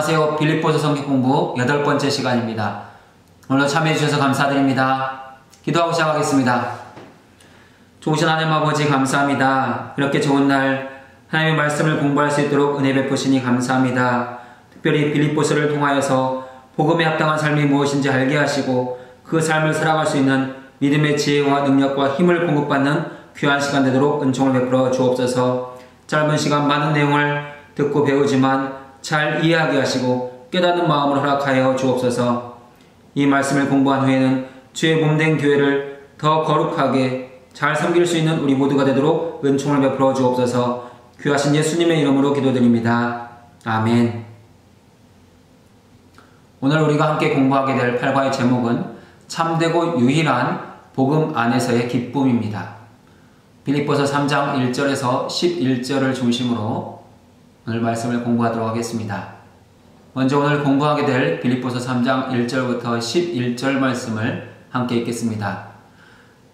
안녕하세요. 빌립보서 성경 공부 8번째 시간입니다. 오늘 참여해 주셔서 감사드립니다. 기도하고 시작하겠습니다. 좋으신 하나님 아버지 감사합니다. 이렇게 좋은 날 하나님의 말씀을 공부할 수 있도록 은혜 베푸시니 감사합니다. 특별히 빌립보서를 통하여서 복음에 합당한 삶이 무엇인지 알게 하시고 그 삶을 살아갈 수 있는 믿음의 지혜와 능력과 힘을 공급받는 귀한 시간 되도록 은총을 베풀어 주옵소서. 짧은 시간 많은 내용을 듣고 배우지만 잘 이해하게 하시고 깨닫는 마음을 허락하여 주옵소서. 이 말씀을 공부한 후에는 주의 몸된 교회를 더 거룩하게 잘 섬길 수 있는 우리 모두가 되도록 은총을 베풀어 주옵소서. 귀하신 예수님의 이름으로 기도드립니다. 아멘. 오늘 우리가 함께 공부하게 될 8과의 제목은 참되고 유일한 복음 안에서의 기쁨입니다. 빌립보서 3장 1절에서 11절을 중심으로 오늘 말씀을 공부하도록 하겠습니다. 먼저 오늘 공부하게 될 빌립보서 3장 1절부터 11절 말씀을 함께 읽겠습니다.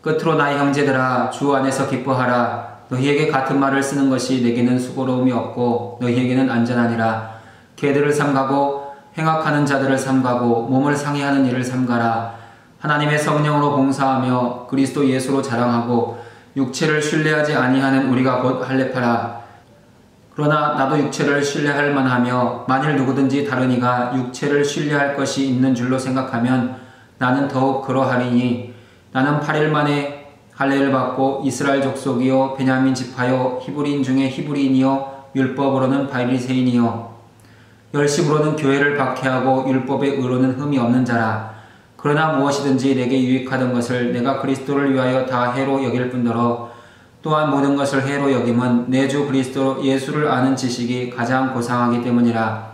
끝으로 나의 형제들아, 주 안에서 기뻐하라. 너희에게 같은 말을 쓰는 것이 내게는 수고로움이 없고 너희에게는 안전하니라. 개들을 삼가고 행악하는 자들을 삼가고 몸을 상해하는 일을 삼가라. 하나님의 성령으로 봉사하며 그리스도 예수로 자랑하고 육체를 신뢰하지 아니하는 우리가 곧 할례파라. 그러나 나도 육체를 신뢰할 만하며 만일 누구든지 다른 이가 육체를 신뢰할 것이 있는 줄로 생각하면 나는 더욱 그러하리니 나는 8일 만에 할례를 받고 이스라엘 족속이요 베냐민 지파요 히브리인 중에 히브리인이요 율법으로는 바리새인이요 열심으로는 교회를 박해하고 율법의 의로는 흠이 없는 자라. 그러나 무엇이든지 내게 유익하던 것을 내가 그리스도를 위하여 다 해로 여길 뿐더러 또한 모든 것을 해로 여김은 내 주 그리스도 예수를 아는 지식이 가장 고상하기 때문이라.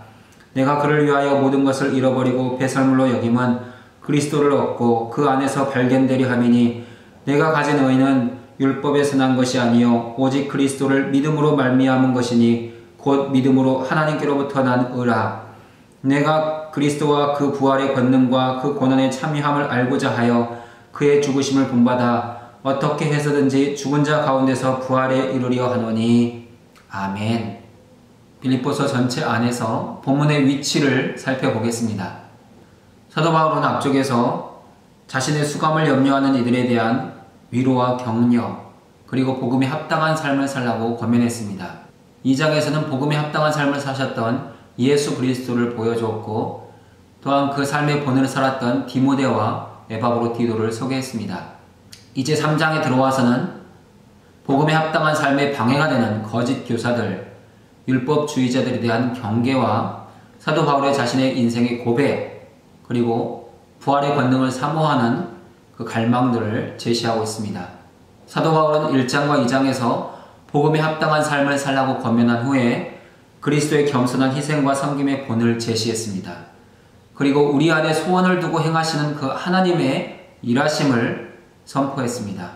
내가 그를 위하여 모든 것을 잃어버리고 배설물로 여김은 그리스도를 얻고 그 안에서 발견되려 함이니 내가 가진 의는 율법에서 난 것이 아니요 오직 그리스도를 믿음으로 말미암은 것이니 곧 믿음으로 하나님께로부터 난 의라. 내가 그리스도와 그 부활의 권능과 그 고난의 참여함을 알고자 하여 그의 죽으심을 본받아 어떻게 해서든지 죽은 자 가운데서 부활에 이르려 하노니. 아멘. 빌립보서 전체 안에서 본문의 위치를 살펴보겠습니다. 사도 바울은 앞쪽에서 자신의 수감을 염려하는 이들에 대한 위로와 격려, 그리고 복음에 합당한 삶을 살라고 권면했습니다. 2장에서는 복음에 합당한 삶을 사셨던 예수 그리스도를 보여주었고 또한 그 삶의 본을 살았던 디모데와 에바브로디도를 소개했습니다. 이제 3장에 들어와서는 복음에 합당한 삶에 방해가 되는 거짓 교사들, 율법주의자들에 대한 경계와 사도 바울의 자신의 인생의 고백, 그리고 부활의 권능을 사모하는 그 갈망들을 제시하고 있습니다. 사도 바울은 1장과 2장에서 복음에 합당한 삶을 살라고 권면한 후에 그리스도의 겸손한 희생과 섬김의 본을 제시했습니다. 그리고 우리 안에 소원을 두고 행하시는 그 하나님의 일하심을 선포했습니다.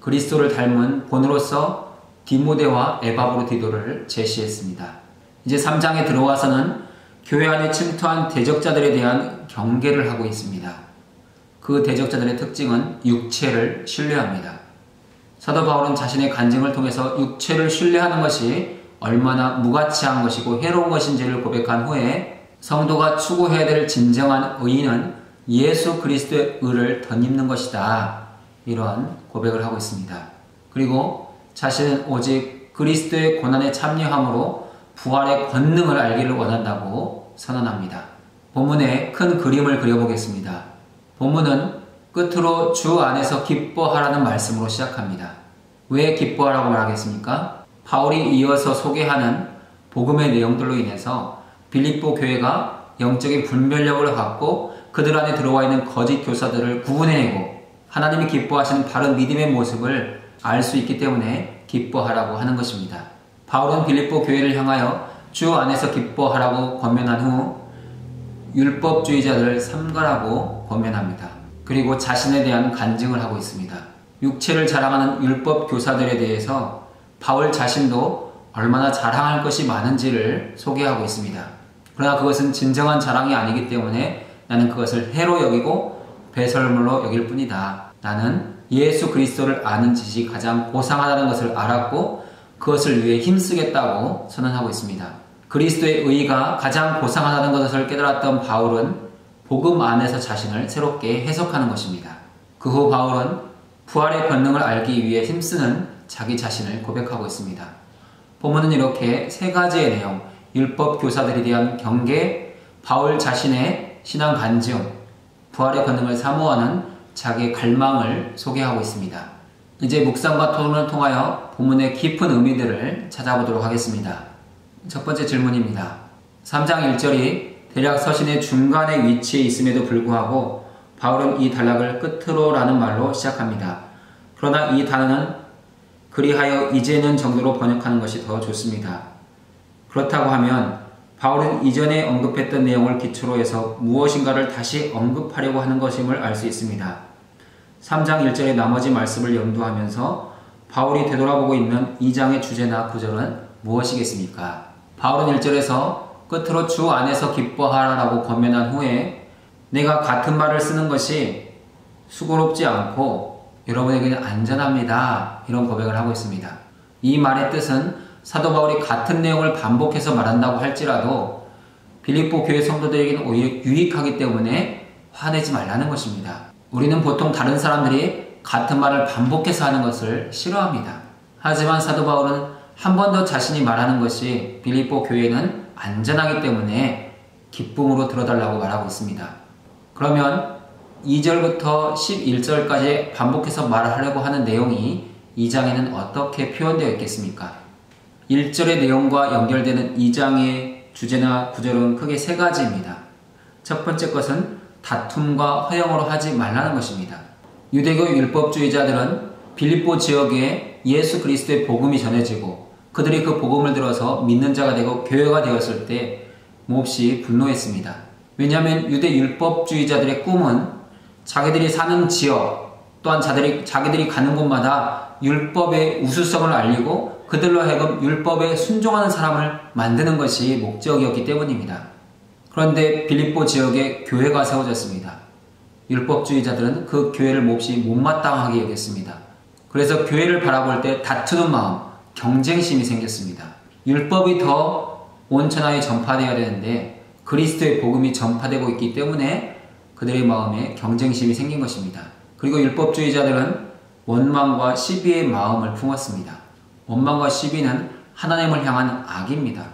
그리스도를 닮은 본으로서 디모데와 에바브로디도를 제시했습니다. 이제 3장에 들어와서는 교회 안에 침투한 대적자들에 대한 경계를 하고 있습니다. 그 대적자들의 특징은 육체를 신뢰합니다. 사도 바울은 자신의 간증을 통해서 육체를 신뢰하는 것이 얼마나 무가치한 것이고 해로운 것인지를 고백한 후에 성도가 추구해야 될 진정한 의의는 예수 그리스도의 의를 덧입는 것이다. 이런 고백을 하고 있습니다. 그리고 자신은 오직 그리스도의 고난에 참여함으로 부활의 권능을 알기를 원한다고 선언합니다. 본문에 큰 그림을 그려보겠습니다. 본문은 끝으로 주 안에서 기뻐하라는 말씀으로 시작합니다. 왜 기뻐하라고 말하겠습니까? 바울이 이어서 소개하는 복음의 내용들로 인해서 빌립보 교회가 영적인 분별력을 갖고 그들 안에 들어와 있는 거짓 교사들을 구분해내고 하나님이 기뻐하시는 바른 믿음의 모습을 알 수 있기 때문에 기뻐하라고 하는 것입니다. 바울은 빌립보 교회를 향하여 주 안에서 기뻐하라고 권면한 후 율법주의자들을 삼가라고 권면합니다. 그리고 자신에 대한 간증을 하고 있습니다. 육체를 자랑하는 율법 교사들에 대해서 바울 자신도 얼마나 자랑할 것이 많은지를 소개하고 있습니다. 그러나 그것은 진정한 자랑이 아니기 때문에 나는 그것을 해로 여기고 배설물로 여길 뿐이다. 나는 예수 그리스도를 아는 지식이 가장 고상하다는 것을 알았고 그것을 위해 힘쓰겠다고 선언하고 있습니다. 그리스도의 의가 가장 고상하다는 것을 깨달았던 바울은 복음 안에서 자신을 새롭게 해석하는 것입니다. 그 후 바울은 부활의 권능을 알기 위해 힘쓰는 자기 자신을 고백하고 있습니다. 본문은 이렇게 세 가지의 내용, 율법 교사들에 대한 경계, 바울 자신의 신앙 간증, 부활의 권능을 사모하는 자기의 갈망을 소개하고 있습니다. 이제 묵상과 토론을 통하여 본문의 깊은 의미들을 찾아보도록 하겠습니다. 첫 번째 질문입니다. 3장 1절이 대략 서신의 중간에 위치해 있음에도 불구하고 바울은 이 단락을 끝으로 라는 말로 시작합니다. 그러나 이 단어는 그리하여 이제는 정도로 번역하는 것이 더 좋습니다. 그렇다고 하면 바울은 이전에 언급했던 내용을 기초로 해서 무엇인가를 다시 언급하려고 하는 것임을 알 수 있습니다. 3장 1절의 나머지 말씀을 염두하면서 바울이 되돌아보고 있는 2장의 주제나 구절은 무엇이겠습니까? 바울은 1절에서 끝으로 주 안에서 기뻐하라라고 권면한 후에 내가 같은 말을 쓰는 것이 수고롭지 않고 여러분에게는 안전합니다. 이런 고백을 하고 있습니다. 이 말의 뜻은 사도 바울이 같은 내용을 반복해서 말한다고 할지라도 빌립보 교회 성도들에게는 오히려 유익하기 때문에 화내지 말라는 것입니다. 우리는 보통 다른 사람들이 같은 말을 반복해서 하는 것을 싫어합니다. 하지만 사도 바울은 한 번 더 자신이 말하는 것이 빌립보 교회는 안전하기 때문에 기쁨으로 들어달라고 말하고 있습니다. 그러면 2절부터 11절까지 반복해서 말하려고 하는 내용이 2장에는 어떻게 표현되어 있겠습니까? 1절의 내용과 연결되는 2장의 주제나 구절은 크게 세 가지입니다. 첫 번째 것은 다툼과 허영으로 하지 말라는 것입니다. 유대교 율법주의자들은 빌립보 지역에 예수 그리스도의 복음이 전해지고 그들이 그 복음을 들어서 믿는 자가 되고 교회가 되었을 때 몹시 분노했습니다. 왜냐하면 유대 율법주의자들의 꿈은 자기들이 사는 지역 또한 자기들이 가는 곳마다 율법의 우수성을 알리고 그들로 하여금 율법에 순종하는 사람을 만드는 것이 목적이었기 때문입니다. 그런데 빌립보 지역에 교회가 세워졌습니다. 율법주의자들은 그 교회를 몹시 못마땅하게 여겼습니다. 그래서 교회를 바라볼 때 다투는 마음, 경쟁심이 생겼습니다. 율법이 더 온천하에 전파되어야 되는데 그리스도의 복음이 전파되고 있기 때문에 그들의 마음에 경쟁심이 생긴 것입니다. 그리고 율법주의자들은 원망과 시비의 마음을 품었습니다. 원망과 시비는 하나님을 향한 악입니다.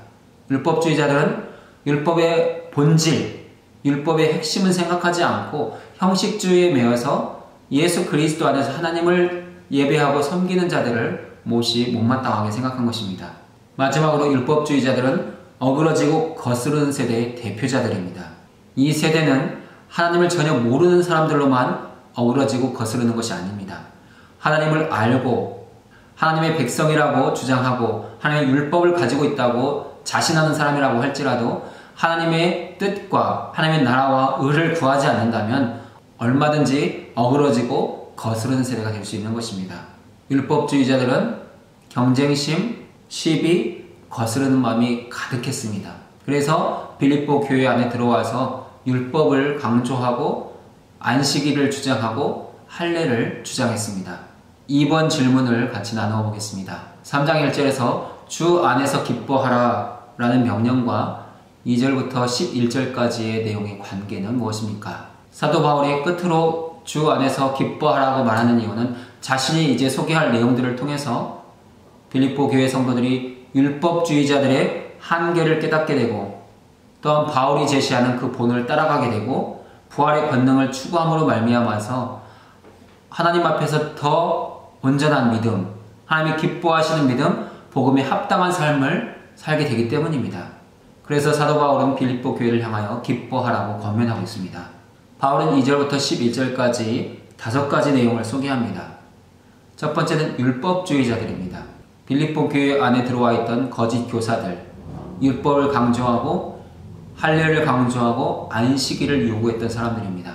율법주의자들은 율법의 본질, 율법의 핵심은 생각하지 않고 형식주의에 매여서 예수 그리스도 안에서 하나님을 예배하고 섬기는 자들을 몹시 못마땅하게 생각한 것입니다. 마지막으로 율법주의자들은 어그러지고 거스르는 세대의 대표자들입니다. 이 세대는 하나님을 전혀 모르는 사람들로만 어그러지고 거스르는 것이 아닙니다. 하나님을 알고 하나님의 백성이라고 주장하고 하나님의 율법을 가지고 있다고 자신하는 사람이라고 할지라도 하나님의 뜻과 하나님의 나라와 의를 구하지 않는다면 얼마든지 어그러지고 거스르는 세대가 될 수 있는 것입니다. 율법주의자들은 경쟁심, 시비, 거스르는 마음이 가득했습니다. 그래서 빌립보 교회 안에 들어와서 율법을 강조하고 안식일을 주장하고 할례를 주장했습니다. 2번 질문을 같이 나누어 보겠습니다. 3장 1절에서 주 안에서 기뻐하라 라는 명령과 2절부터 11절까지의 내용의 관계는 무엇입니까? 사도 바울이 끝으로 주 안에서 기뻐하라고 말하는 이유는 자신이 이제 소개할 내용들을 통해서 빌립보 교회 성도들이 율법주의자들의 한계를 깨닫게 되고 또한 바울이 제시하는 그 본을 따라가게 되고 부활의 권능을 추구함으로 말미암아서 하나님 앞에서 더 온전한 믿음, 하나님이 기뻐하시는 믿음, 복음에 합당한 삶을 살게 되기 때문입니다. 그래서 사도 바울은 빌립보 교회를 향하여 기뻐하라고 권면하고 있습니다. 바울은 2절부터 11절까지 5가지 내용을 소개합니다. 첫 번째는 율법주의자들입니다. 빌립보 교회 안에 들어와 있던 거짓 교사들, 율법을 강조하고 할례를 강조하고 안식일을 요구했던 사람들입니다.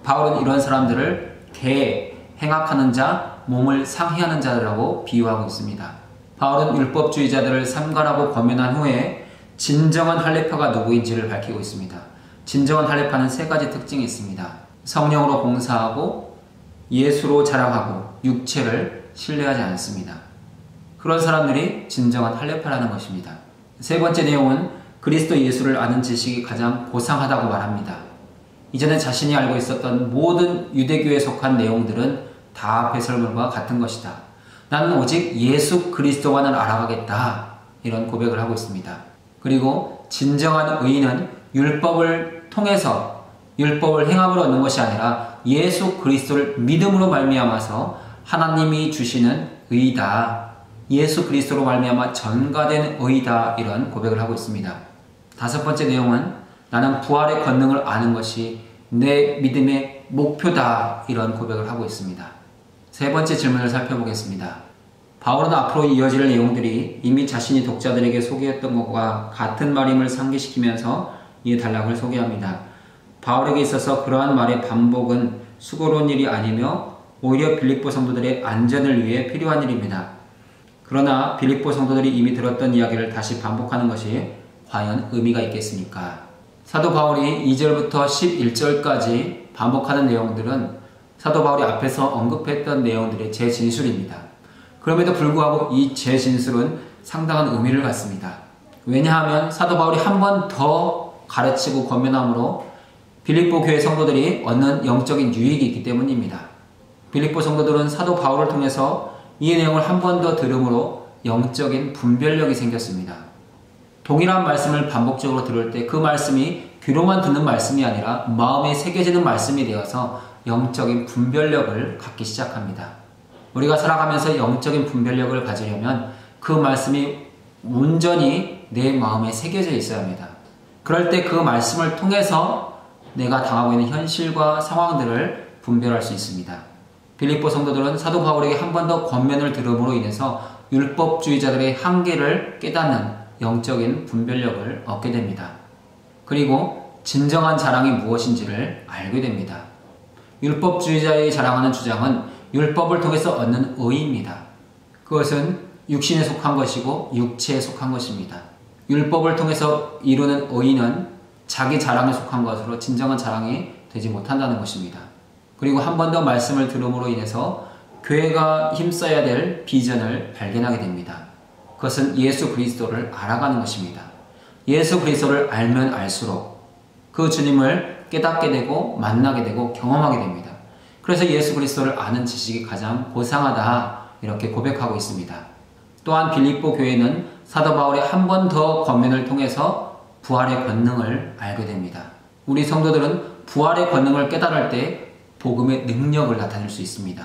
바울은 이런 사람들을 개, 행악하는 자, 몸을 상해하는 자들이라고 비유하고 있습니다. 바울은 율법주의자들을 삼가라고 권면한 후에 진정한 할례파가 누구인지를 밝히고 있습니다. 진정한 할례파는 3가지 특징이 있습니다. 성령으로 봉사하고 예수로 자랑하고 육체를 신뢰하지 않습니다. 그런 사람들이 진정한 할례파라는 것입니다. 세 번째 내용은 그리스도 예수를 아는 지식이 가장 고상하다고 말합니다. 이전에 자신이 알고 있었던 모든 유대교에 속한 내용들은 다 배설물과 같은 것이다. 나는 오직 예수 그리스도만을 알아가겠다. 이런 고백을 하고 있습니다. 그리고 진정한 의인은 율법을 통해서 율법을 행함으로 얻는 것이 아니라 예수 그리스도를 믿음으로 말미암아서 하나님이 주시는 의이다. 예수 그리스도로 말미암아 전가된 의이다. 이런 고백을 하고 있습니다. 다섯 번째 내용은 나는 부활의 권능을 아는 것이 내 믿음의 목표다. 이런 고백을 하고 있습니다. 세 번째 질문을 살펴보겠습니다. 바울은 앞으로 이어질 내용들이 이미 자신이 독자들에게 소개했던 것과 같은 말임을 상기시키면서 이 단락을 소개합니다. 바울에게 있어서 그러한 말의 반복은 수고로운 일이 아니며 오히려 빌립보 성도들의 안전을 위해 필요한 일입니다. 그러나 빌립보 성도들이 이미 들었던 이야기를 다시 반복하는 것이 과연 의미가 있겠습니까? 사도 바울이 2절부터 11절까지 반복하는 내용들은 사도 바울이 앞에서 언급했던 내용들의 재진술입니다. 그럼에도 불구하고 이 재진술은 상당한 의미를 갖습니다. 왜냐하면 사도 바울이 한 번 더 가르치고 권면함으로 빌립보 교회 성도들이 얻는 영적인 유익이 있기 때문입니다. 빌립보 성도들은 사도 바울을 통해서 이 내용을 한 번 더 들음으로 영적인 분별력이 생겼습니다. 동일한 말씀을 반복적으로 들을 때 그 말씀이 귀로만 듣는 말씀이 아니라 마음에 새겨지는 말씀이 되어서 영적인 분별력을 갖기 시작합니다. 우리가 살아가면서 영적인 분별력을 가지려면 그 말씀이 온전히 내 마음에 새겨져 있어야 합니다. 그럴 때 그 말씀을 통해서 내가 당하고 있는 현실과 상황들을 분별할 수 있습니다. 빌립보 성도들은 사도 바울에게 한 번 더 권면을 들음으로 인해서 율법주의자들의 한계를 깨닫는 영적인 분별력을 얻게 됩니다. 그리고 진정한 자랑이 무엇인지를 알게 됩니다. 율법주의자의 자랑하는 주장은 율법을 통해서 얻는 의입니다. 그것은 육신에 속한 것이고 육체에 속한 것입니다. 율법을 통해서 이루는 의는 자기 자랑에 속한 것으로 진정한 자랑이 되지 못한다는 것입니다. 그리고 한 번 더 말씀을 들음으로 인해서 교회가 힘써야 될 비전을 발견하게 됩니다. 그것은 예수 그리스도를 알아가는 것입니다. 예수 그리스도를 알면 알수록 그 주님을 깨닫게 되고 만나게 되고 경험하게 됩니다. 그래서 예수 그리스도를 아는 지식이 가장 고상하다 이렇게 고백하고 있습니다. 또한 빌립보 교회는 사도 바울의 한 번 더 권면을 통해서 부활의 권능을 알게 됩니다. 우리 성도들은 부활의 권능을 깨달을 때 복음의 능력을 나타낼 수 있습니다.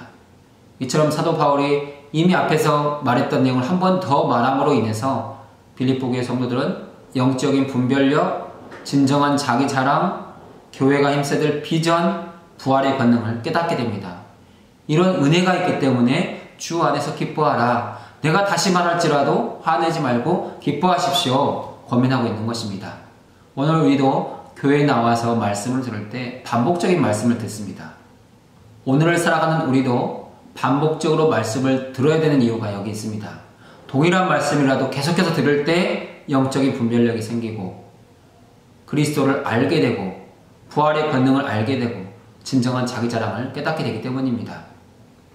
이처럼 사도 바울이 이미 앞에서 말했던 내용을 한 번 더 말함으로 인해서 빌립보 교회 성도들은 영적인 분별력, 진정한 자기 자랑, 교회가 힘써야 비전, 부활의 권능을 깨닫게 됩니다. 이런 은혜가 있기 때문에 주 안에서 기뻐하라. 내가 다시 말할지라도 화내지 말고 기뻐하십시오. 권면하고 있는 것입니다. 오늘 우리도 교회에 나와서 말씀을 들을 때 반복적인 말씀을 듣습니다. 오늘을 살아가는 우리도 반복적으로 말씀을 들어야 되는 이유가 여기 있습니다. 동일한 말씀이라도 계속해서 들을 때 영적인 분별력이 생기고 그리스도를 알게 되고 부활의 권능을 알게 되고 진정한 자기 자랑을 깨닫게 되기 때문입니다.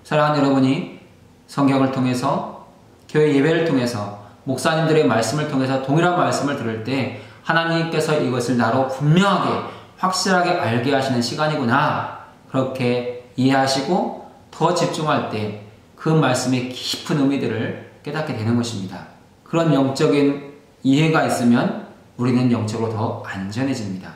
사랑하는 여러분이 성경을 통해서 교회 예배를 통해서 목사님들의 말씀을 통해서 동일한 말씀을 들을 때 하나님께서 이것을 나로 분명하게 확실하게 알게 하시는 시간이구나 그렇게 이해하시고 더 집중할 때 그 말씀의 깊은 의미들을 깨닫게 되는 것입니다. 그런 영적인 이해가 있으면 우리는 영적으로 더 안전해집니다.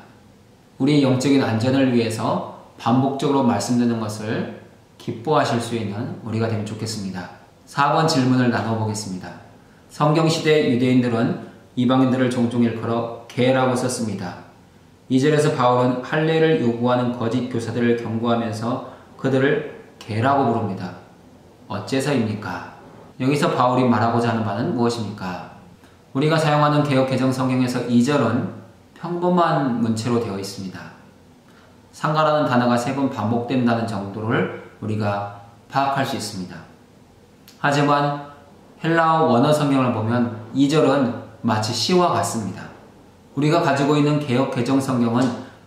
우리의 영적인 안전을 위해서 반복적으로 말씀 듣는 것을 기뻐하실 수 있는 우리가 되면 좋겠습니다. 4번 질문을 나눠보겠습니다. 성경시대 유대인들은 이방인들을 종종 일컬어 개라고 썼습니다. 2절에서 바울은 할례를 요구하는 거짓 교사들을 경고하면서 그들을 개라고 부릅니다. 어째서입니까? 여기서 바울이 말하고자 하는 바는 무엇입니까? 우리가 사용하는 개역 개정 성경에서 2절은 평범한 문체로 되어 있습니다. 상가라는 단어가 3번 반복된다는 정도를 우리가 파악할 수 있습니다. 하지만 헬라어 원어 성경을 보면 2절은 마치 시와 같습니다. 우리가 가지고 있는 개역 개정 성경은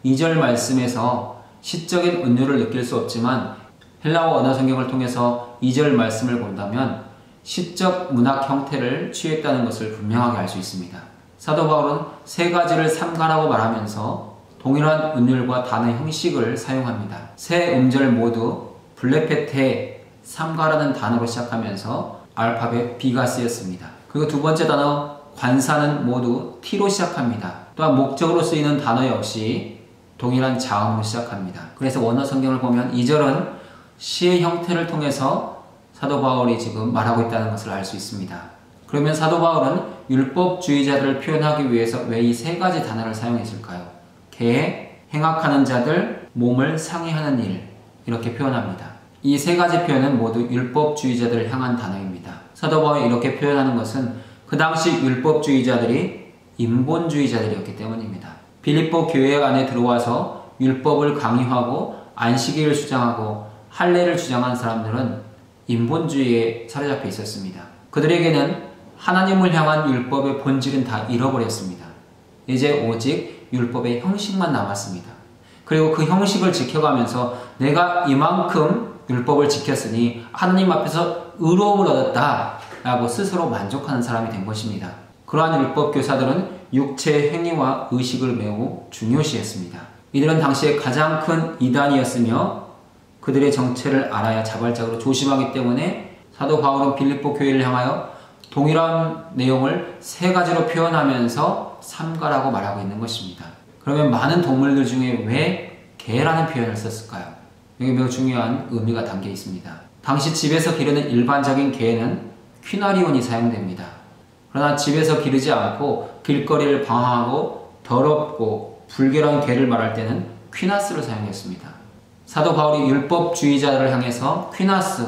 2절 말씀에서 시적인 은유를 느낄 수 없지만 헬라어 언어 성경을 통해서 2절 말씀을 본다면 시적 문학 형태를 취했다는 것을 분명하게 알 수 있습니다. 사도 바울은 세 가지를 삼가라고 말하면서 동일한 운율과 단어 형식을 사용합니다. 세 음절 모두 블레페테 삼가라는 단어로 시작하면서 알파벳 B가 쓰였습니다. 그리고 두 번째 단어 관사는 모두 T로 시작합니다. 또한 목적으로 쓰이는 단어 역시 동일한 자음으로 시작합니다. 그래서 원어 성경을 보면 2절은 시의 형태를 통해서 사도 바울이 지금 말하고 있다는 것을 알 수 있습니다. 그러면 사도 바울은 율법주의자들을 표현하기 위해서 왜 이 세 가지 단어를 사용했을까요? 계획, 행악하는 자들, 몸을 상해하는 일, 이렇게 표현합니다. 이 세 가지 표현은 모두 율법주의자들을 향한 단어입니다. 사도 바울이 이렇게 표현하는 것은 그 당시 율법주의자들이 인본주의자들이었기 때문입니다. 빌립보 교회 안에 들어와서 율법을 강요하고 안식일을 주장하고 할례를 주장한 사람들은 인본주의에 사로잡혀 있었습니다. 그들에게는 하나님을 향한 율법의 본질은 다 잃어버렸습니다. 이제 오직 율법의 형식만 남았습니다. 그리고 그 형식을 지켜가면서 내가 이만큼 율법을 지켰으니 하나님 앞에서 의로움을 얻었다 라고 스스로 만족하는 사람이 된 것입니다. 그러한 율법 교사들은 육체의 행위와 의식을 매우 중요시했습니다. 이들은 당시에 가장 큰 이단이었으며 그들의 정체를 알아야 자발적으로 조심하기 때문에 사도 바울은 빌립보 교회를 향하여 동일한 내용을 세 가지로 표현하면서 삼가라고 말하고 있는 것입니다. 그러면 많은 동물들 중에 왜 개라는 표현을 썼을까요? 여기 매우 중요한 의미가 담겨 있습니다. 당시 집에서 기르는 일반적인 개는 퀴나리온이 사용됩니다. 그러나 집에서 기르지 않고 길거리를 방황하고 더럽고 불결한 개를 말할 때는 퀴나스를 사용했습니다. 사도 바울이 율법주의자들을 향해서 퀴나스,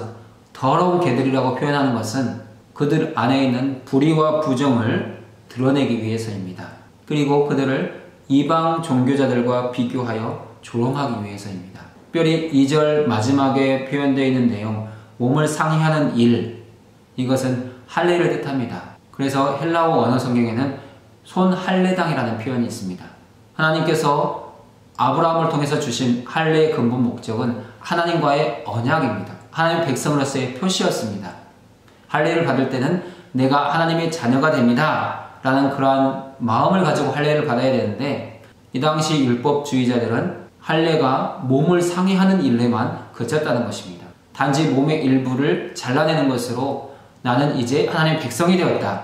더러운 개들이라고 표현하는 것은 그들 안에 있는 불의와 부정을 드러내기 위해서입니다. 그리고 그들을 이방 종교자들과 비교하여 조롱하기 위해서입니다. 특별히 2절 마지막에 표현되어 있는 내용, 몸을 상해하는 일, 이것은 할례를 뜻합니다. 그래서 헬라어 원어 성경에는 손할례당이라는 표현이 있습니다. 하나님께서 아브라함을 통해서 주신 할례의 근본 목적은 하나님과의 언약입니다. 하나님 백성으로서의 표시였습니다. 할례를 받을 때는 내가 하나님의 자녀가 됩니다 라는 그러한 마음을 가지고 할례를 받아야 되는데 이 당시 율법주의자들은 할례가 몸을 상해하는 일에만 그쳤다는 것입니다. 단지 몸의 일부를 잘라내는 것으로 나는 이제 하나님의 백성이 되었다.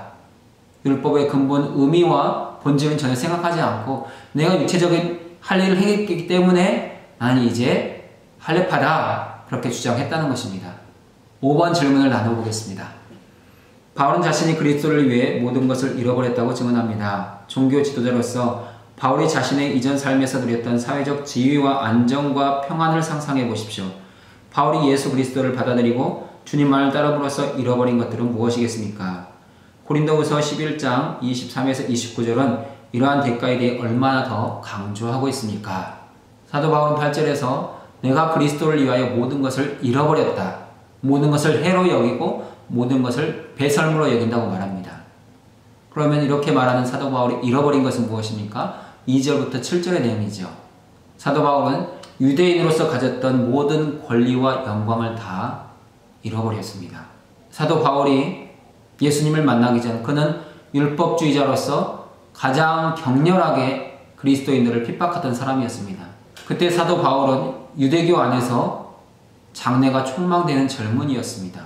율법의 근본 의미와 본질은 전혀 생각하지 않고 내가 육체적인 할례를 행했기 때문에 나는 이제 할례파다 그렇게 주장했다는 것입니다. 5번 질문을 나눠보겠습니다. 바울은 자신이 그리스도를 위해 모든 것을 잃어버렸다고 증언합니다. 종교 지도자로서 바울이 자신의 이전 삶에서 누렸던 사회적 지위와 안정과 평안을 상상해 보십시오. 바울이 예수 그리스도를 받아들이고 주님만을 따름으로써 잃어버린 것들은 무엇이겠습니까? 고린도후서 11장 23에서 29절은 이러한 대가에 대해 얼마나 더 강조하고 있습니까? 사도 바울은 8절에서 내가 그리스도를 위하여 모든 것을 잃어버렸다. 모든 것을 해로 여기고 모든 것을 배설물로 여긴다고 말합니다. 그러면 이렇게 말하는 사도 바울이 잃어버린 것은 무엇입니까? 2절부터 7절의 내용이죠. 사도 바울은 유대인으로서 가졌던 모든 권리와 영광을 다 잃어버렸습니다. 사도 바울이 예수님을 만나기 전 그는 율법주의자로서 가장 격렬하게 그리스도인들을 핍박하던 사람이었습니다. 그때 사도 바울은 유대교 안에서 장래가 촉망되는 젊은이였습니다.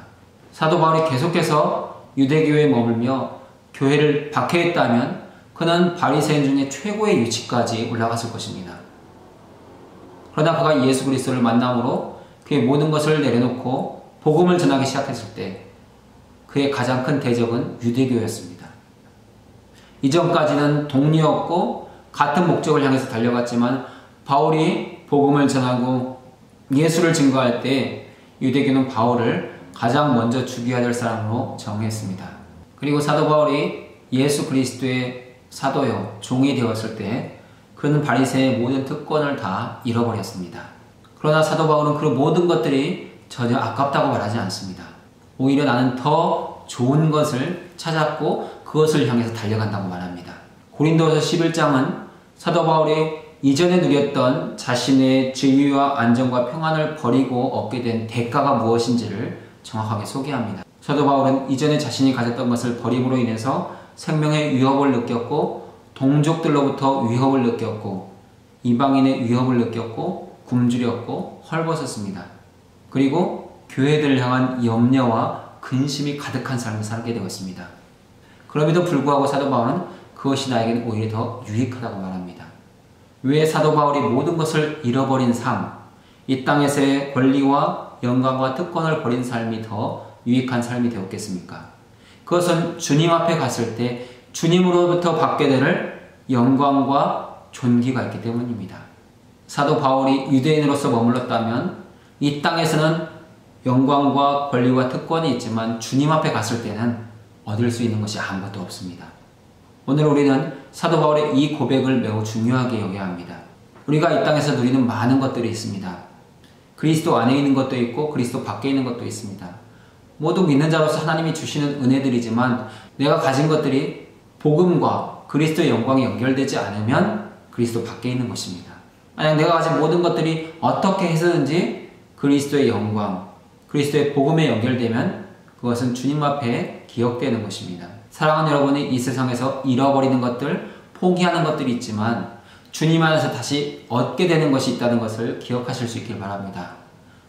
사도 바울이 계속해서 유대교에 머물며 교회를 박해했다면 그는 바리새인 중에 최고의 위치까지 올라갔을 것입니다. 그러나 그가 예수 그리스도를 만남으로 그의 모든 것을 내려놓고 복음을 전하기 시작했을 때 그의 가장 큰 대적은 유대교였습니다. 이전까지는 동료였고 같은 목적을 향해서 달려갔지만 바울이 복음을 전하고 예수를 증거할 때 유대교는 바울을 가장 먼저 죽여야 될 사람으로 정했습니다. 그리고 사도 바울이 예수 그리스도의 사도요, 종이 되었을 때 그는 바리새의 모든 특권을 다 잃어버렸습니다. 그러나 사도 바울은 그 모든 것들이 전혀 아깝다고 말하지 않습니다. 오히려 나는 더 좋은 것을 찾았고 그것을 향해서 달려간다고 말합니다. 고린도서 11장은 사도 바울이 이전에 누렸던 자신의 지위와 안정과 평안을 버리고 얻게 된 대가가 무엇인지를 정확하게 소개합니다. 사도 바울은 이전에 자신이 가졌던 것을 버림으로 인해서 생명의 위협을 느꼈고 동족들로부터 위협을 느꼈고 이방인의 위협을 느꼈고 굶주렸고 헐벗었습니다. 그리고 교회들을 향한 염려와 근심이 가득한 삶을 살게 되었습니다. 그럼에도 불구하고 사도 바울은 그것이 나에게는 오히려 더 유익하다고 말합니다. 왜 사도 바울이 모든 것을 잃어버린 삶, 이 땅에서의 권리와 영광과 특권을 버린 삶이 더 유익한 삶이 되었겠습니까? 그것은 주님 앞에 갔을 때 주님으로부터 받게 될 영광과 존귀가 있기 때문입니다. 사도 바울이 유대인으로서 머물렀다면 이 땅에서는 영광과 권리와 특권이 있지만 주님 앞에 갔을 때는 얻을 수 있는 것이 아무것도 없습니다. 오늘 우리는 사도 바울의 이 고백을 매우 중요하게 여겨야 합니다. 우리가 이 땅에서 누리는 많은 것들이 있습니다. 그리스도 안에 있는 것도 있고 그리스도 밖에 있는 것도 있습니다. 모두 믿는 자로서 하나님이 주시는 은혜들이지만 내가 가진 것들이 복음과 그리스도의 영광이 연결되지 않으면 그리스도 밖에 있는 것입니다. 만약 내가 가진 모든 것들이 어떻게 해서든지 그리스도의 영광, 그리스도의 복음에 연결되면 그것은 주님 앞에 기억되는 것입니다. 사랑하는 여러분이 이 세상에서 잃어버리는 것들, 포기하는 것들이 있지만 주님 안에서 다시 얻게 되는 것이 있다는 것을 기억하실 수 있길 바랍니다.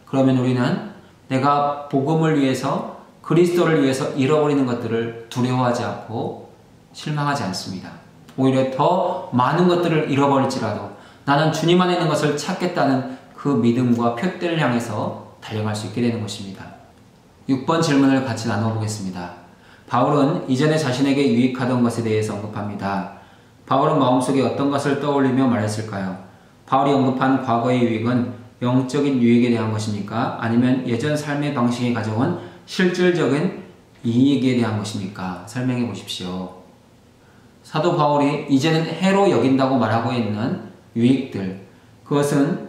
그러면 우리는 내가 복음을 위해서 그리스도를 위해서 잃어버리는 것들을 두려워하지 않고 실망하지 않습니다. 오히려 더 많은 것들을 잃어버릴지라도 나는 주님 안에 있는 것을 찾겠다는 그 믿음과 표대를 향해서 달려갈 수 있게 되는 것입니다. 6번 질문을 같이 나눠보겠습니다. 바울은 이전에 자신에게 유익하던 것에 대해서 언급합니다. 바울은 마음속에 어떤 것을 떠올리며 말했을까요? 바울이 언급한 과거의 유익은 영적인 유익에 대한 것입니까? 아니면 예전 삶의 방식이 가져온 실질적인 이익에 대한 것입니까? 설명해 보십시오. 사도 바울이 이제는 해로 여긴다고 말하고 있는 유익들, 그것은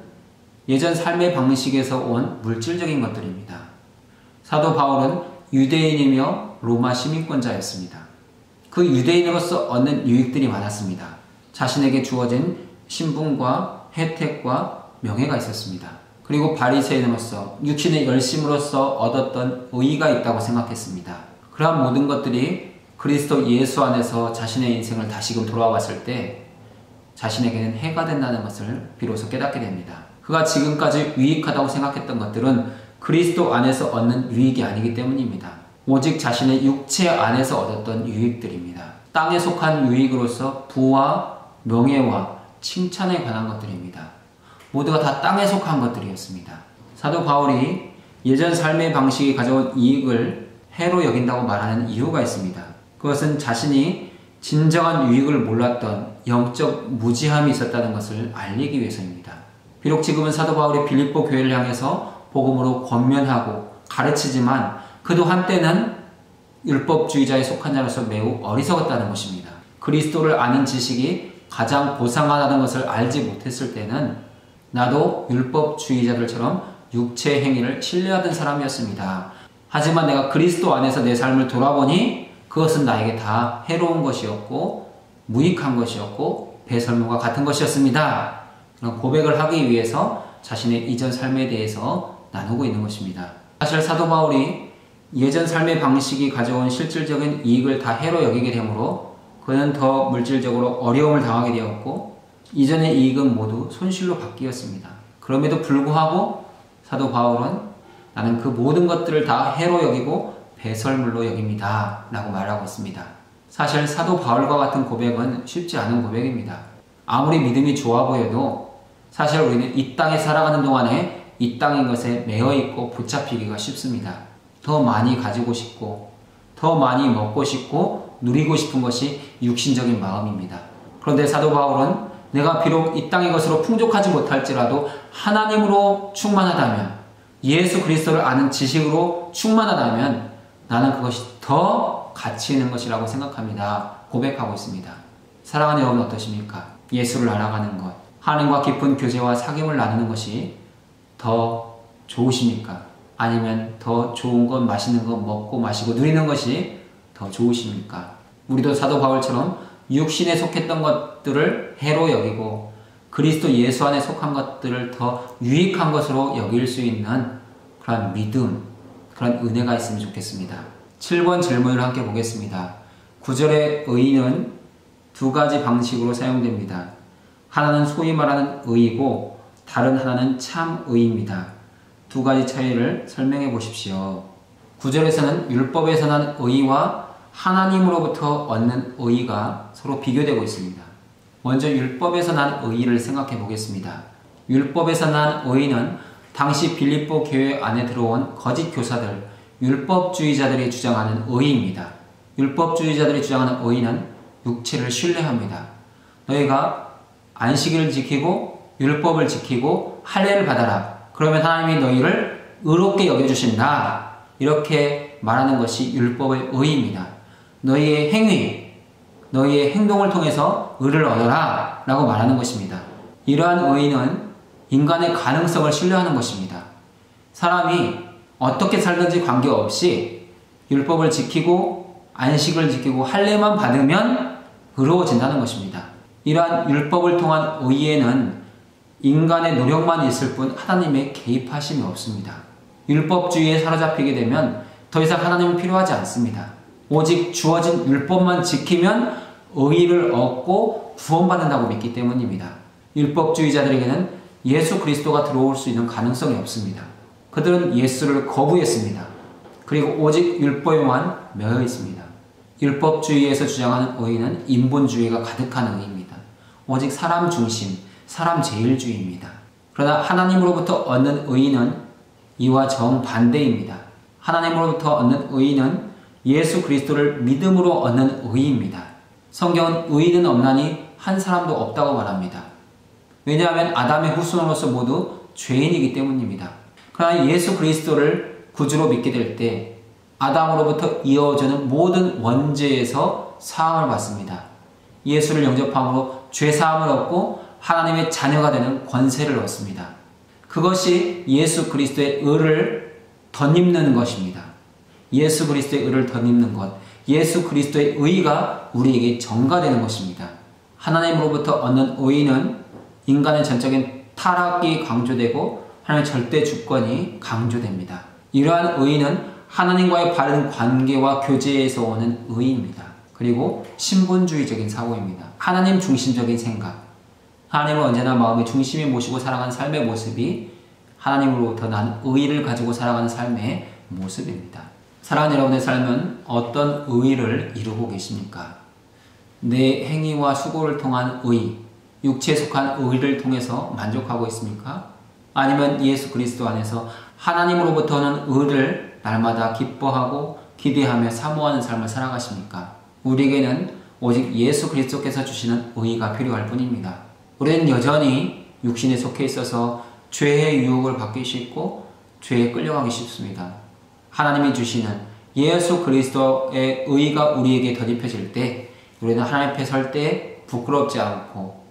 예전 삶의 방식에서 온 물질적인 것들입니다. 사도 바울은 유대인이며 로마 시민권자였습니다. 그 유대인으로서 얻는 유익들이 많았습니다. 자신에게 주어진 신분과 혜택과 명예가 있었습니다. 그리고 바리새인으로서 육신의 열심으로서 얻었던 의의가 있다고 생각했습니다. 그러한 모든 것들이 그리스도 예수 안에서 자신의 인생을 다시금 돌아봤을 때 자신에게는 해가 된다는 것을 비로소 깨닫게 됩니다. 그가 지금까지 유익하다고 생각했던 것들은 그리스도 안에서 얻는 유익이 아니기 때문입니다. 오직 자신의 육체 안에서 얻었던 유익들입니다. 땅에 속한 유익으로서 부와 명예와 칭찬에 관한 것들입니다. 모두가 다 땅에 속한 것들이었습니다. 사도 바울이 예전 삶의 방식이 가져온 이익을 해로 여긴다고 말하는 이유가 있습니다. 그것은 자신이 진정한 유익을 몰랐던 영적 무지함이 있었다는 것을 알리기 위해서입니다. 비록 지금은 사도 바울이 빌립보 교회를 향해서 복음으로 권면하고 가르치지만 그도 한때는 율법주의자에 속한 자로서 매우 어리석었다는 것입니다. 그리스도를 아는 지식이 가장 고상하다는 것을 알지 못했을 때는 나도 율법주의자들처럼 육체 행위를 신뢰하던 사람이었습니다. 하지만 내가 그리스도 안에서 내 삶을 돌아보니 그것은 나에게 다 해로운 것이었고 무익한 것이었고 배설물과 같은 것이었습니다. 그런 고백을 하기 위해서 자신의 이전 삶에 대해서 나누고 있는 것입니다. 사실 사도 바울이 예전 삶의 방식이 가져온 실질적인 이익을 다 해로 여기게 되므로 그는 더 물질적으로 어려움을 당하게 되었고 이전의 이익은 모두 손실로 바뀌었습니다. 그럼에도 불구하고 사도 바울은 나는 그 모든 것들을 다 해로 여기고 배설물로 여깁니다 라고 말하고 있습니다. 사실 사도 바울과 같은 고백은 쉽지 않은 고백입니다. 아무리 믿음이 좋아 보여도 사실 우리는 이 땅에 살아가는 동안에 이 땅인 것에 매여있고 붙잡히기가 쉽습니다. 더 많이 가지고 싶고 더 많이 먹고 싶고 누리고 싶은 것이 육신적인 마음입니다. 그런데 사도 바울은 내가 비록 이 땅의 것으로 풍족하지 못할지라도 하나님으로 충만하다면 예수 그리스도를 아는 지식으로 충만하다면 나는 그것이 더 가치 있는 것이라고 생각합니다. 고백하고 있습니다. 사랑하는 여러분 어떠십니까? 예수를 알아가는 것, 하나님과 깊은 교제와 사귐을 나누는 것이 더 좋으십니까? 아니면 더 좋은 것, 맛있는 것 먹고 마시고 누리는 것이 더 좋으십니까? 우리도 사도 바울처럼 육신에 속했던 것들을 해로 여기고 그리스도 예수 안에 속한 것들을 더 유익한 것으로 여길 수 있는 그런 믿음, 그런 은혜가 있으면 좋겠습니다. 7번 질문을 함께 보겠습니다. 구절의 의는 두 가지 방식으로 사용됩니다. 하나는 소위 말하는 의이고 다른 하나는 참의입니다. 두 가지 차이를 설명해 보십시오. 구절에서는 율법에서 난 의와 하나님으로부터 얻는 의가 서로 비교되고 있습니다. 먼저 율법에서 난 의를 생각해 보겠습니다. 율법에서 난 의는 당시 빌립보 교회 안에 들어온 거짓 교사들, 율법주의자들이 주장하는 의입니다. 율법주의자들이 주장하는 의는 육체를 신뢰합니다. 너희가 안식일을 지키고 율법을 지키고 할례를 받아라. 그러면 하나님이 너희를 의롭게 여겨주신다. 이렇게 말하는 것이 율법의 의입니다. 너희의 행위, 너희의 행동을 통해서 의를 얻어라 라고 말하는 것입니다. 이러한 의는 인간의 가능성을 신뢰하는 것입니다. 사람이 어떻게 살든지 관계없이 율법을 지키고 안식을 지키고 할례만 받으면 의로워진다는 것입니다. 이러한 율법을 통한 의에는 인간의 노력만 있을 뿐 하나님의 개입하심이 없습니다. 율법주의에 사로잡히게 되면 더 이상 하나님은 필요하지 않습니다. 오직 주어진 율법만 지키면 의를 얻고 구원받는다고 믿기 때문입니다. 율법주의자들에게는 예수 그리스도가 들어올 수 있는 가능성이 없습니다. 그들은 예수를 거부했습니다. 그리고 오직 율법에만 매여 있습니다. 율법주의에서 주장하는 의는 인본주의가 가득한 의입니다. 오직 사람 중심, 사람 제일주의입니다. 그러나 하나님으로부터 얻는 의는 이와 정반대입니다. 하나님으로부터 얻는 의는 예수 그리스도를 믿음으로 얻는 의입니다. 성경은 의인은 없나니 한 사람도 없다고 말합니다. 왜냐하면 아담의 후손으로서 모두 죄인이기 때문입니다. 그러나 예수 그리스도를 구주로 믿게 될 때 아담으로부터 이어지는 모든 원죄에서 사함을 받습니다. 예수를 영접함으로 죄사함을 얻고 하나님의 자녀가 되는 권세를 얻습니다. 그것이 예수 그리스도의 의를 덧입는 것입니다. 예수 그리스도의 의를 덧입는 것, 예수 그리스도의 의가 우리에게 전가되는 것입니다. 하나님으로부터 얻는 의는 인간의 전적인 타락이 강조되고 하나님의 절대 주권이 강조됩니다. 이러한 의는 하나님과의 바른 관계와 교제에서 오는 의입니다. 그리고 신분주의적인 사고입니다. 하나님 중심적인 생각. 하나님을 언제나 마음의 중심에 모시고 살아가는 삶의 모습이 하나님으로부터 난 의를 가지고 살아가는 삶의 모습입니다. 사랑하는 여러분의 삶은 어떤 의를 이루고 계십니까? 내 행위와 수고를 통한 의, 육체에 속한 의를 통해서 만족하고 있습니까? 아니면 예수 그리스도 안에서 하나님으로부터는 의를 날마다 기뻐하고 기대하며 사모하는 삶을 살아가십니까? 우리에게는 오직 예수 그리스도께서 주시는 의가 필요할 뿐입니다. 우리는 여전히 육신에 속해 있어서 죄의 유혹을 받기 쉽고 죄에 끌려가기 쉽습니다. 하나님이 주시는 예수 그리스도의 의가 우리에게 덧입혀질 때 우리는 하나님 앞에 설 때 부끄럽지 않고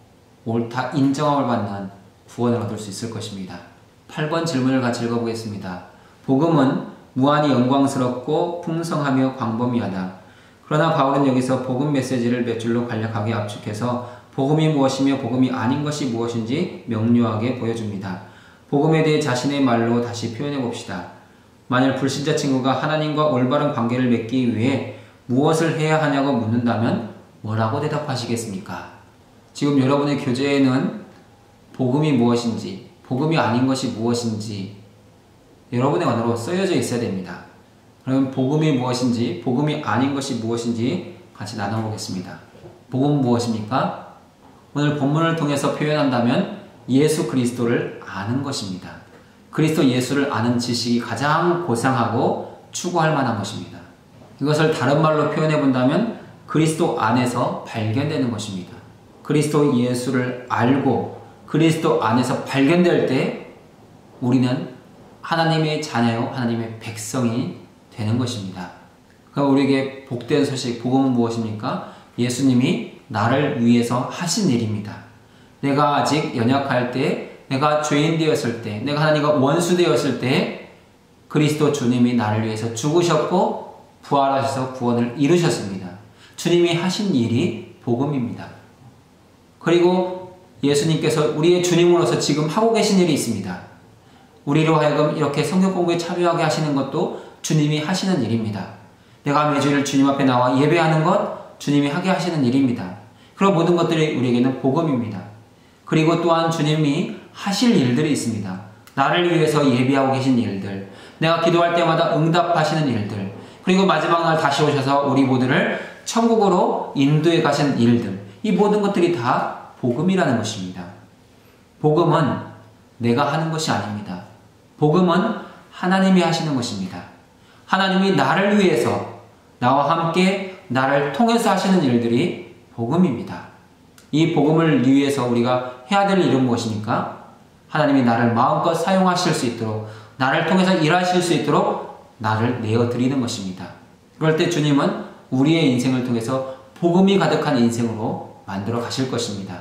옳다 인정함을 받는 구원을 얻을 수 있을 것입니다. 8번 질문을 같이 읽어보겠습니다. 복음은 무한히 영광스럽고 풍성하며 광범위하다. 그러나 바울은 여기서 복음 메시지를 몇 줄로 간략하게 압축해서 복음이 무엇이며 복음이 아닌 것이 무엇인지 명료하게 보여줍니다. 복음에 대해 자신의 말로 다시 표현해 봅시다. 만일 불신자 친구가 하나님과 올바른 관계를 맺기 위해 무엇을 해야 하냐고 묻는다면 뭐라고 대답하시겠습니까? 지금 여러분의 교재에는 복음이 무엇인지, 복음이 아닌 것이 무엇인지 여러분의 언어로 쓰여져 있어야 됩니다. 그럼 복음이 무엇인지, 복음이 아닌 것이 무엇인지 같이 나눠보겠습니다. 복음은 무엇입니까? 오늘 본문을 통해서 표현한다면 예수 그리스도를 아는 것입니다. 그리스도 예수를 아는 지식이 가장 고상하고 추구할 만한 것입니다. 이것을 다른 말로 표현해 본다면 그리스도 안에서 발견되는 것입니다. 그리스도 예수를 알고 그리스도 안에서 발견될 때 우리는 하나님의 자녀요, 하나님의 백성이 되는 것입니다. 그러니까 우리에게 복된 소식, 복음은 무엇입니까? 예수님이 나를 위해서 하신 일입니다. 내가 아직 연약할 때, 내가 죄인 되었을 때, 내가 하나님과 원수 되었을 때 그리스도 주님이 나를 위해서 죽으셨고 부활하셔서 구원을 이루셨습니다. 주님이 하신 일이 복음입니다. 그리고 예수님께서 우리의 주님으로서 지금 하고 계신 일이 있습니다. 우리로 하여금 이렇게 성경 공부에 참여하게 하시는 것도 주님이 하시는 일입니다. 내가 매주일 주님 앞에 나와 예배하는 것, 주님이 하게 하시는 일입니다. 그런 모든 것들이 우리에게는 복음입니다. 그리고 또한 주님이 하실 일들이 있습니다. 나를 위해서 예비하고 계신 일들, 내가 기도할 때마다 응답하시는 일들, 그리고 마지막 날 다시 오셔서 우리 모두를 천국으로 인도해 가신 일들, 이 모든 것들이 다 복음이라는 것입니다. 복음은 내가 하는 것이 아닙니다. 복음은 하나님이 하시는 것입니다. 하나님이 나를 위해서 나와 함께 나를 통해서 하시는 일들이 복음입니다. 이 복음을 위해서 우리가 해야 될 일은 무엇입니까? 하나님이 나를 마음껏 사용하실 수 있도록, 나를 통해서 일하실 수 있도록 나를 내어드리는 것입니다. 그럴 때 주님은 우리의 인생을 통해서 복음이 가득한 인생으로 만들어 가실 것입니다.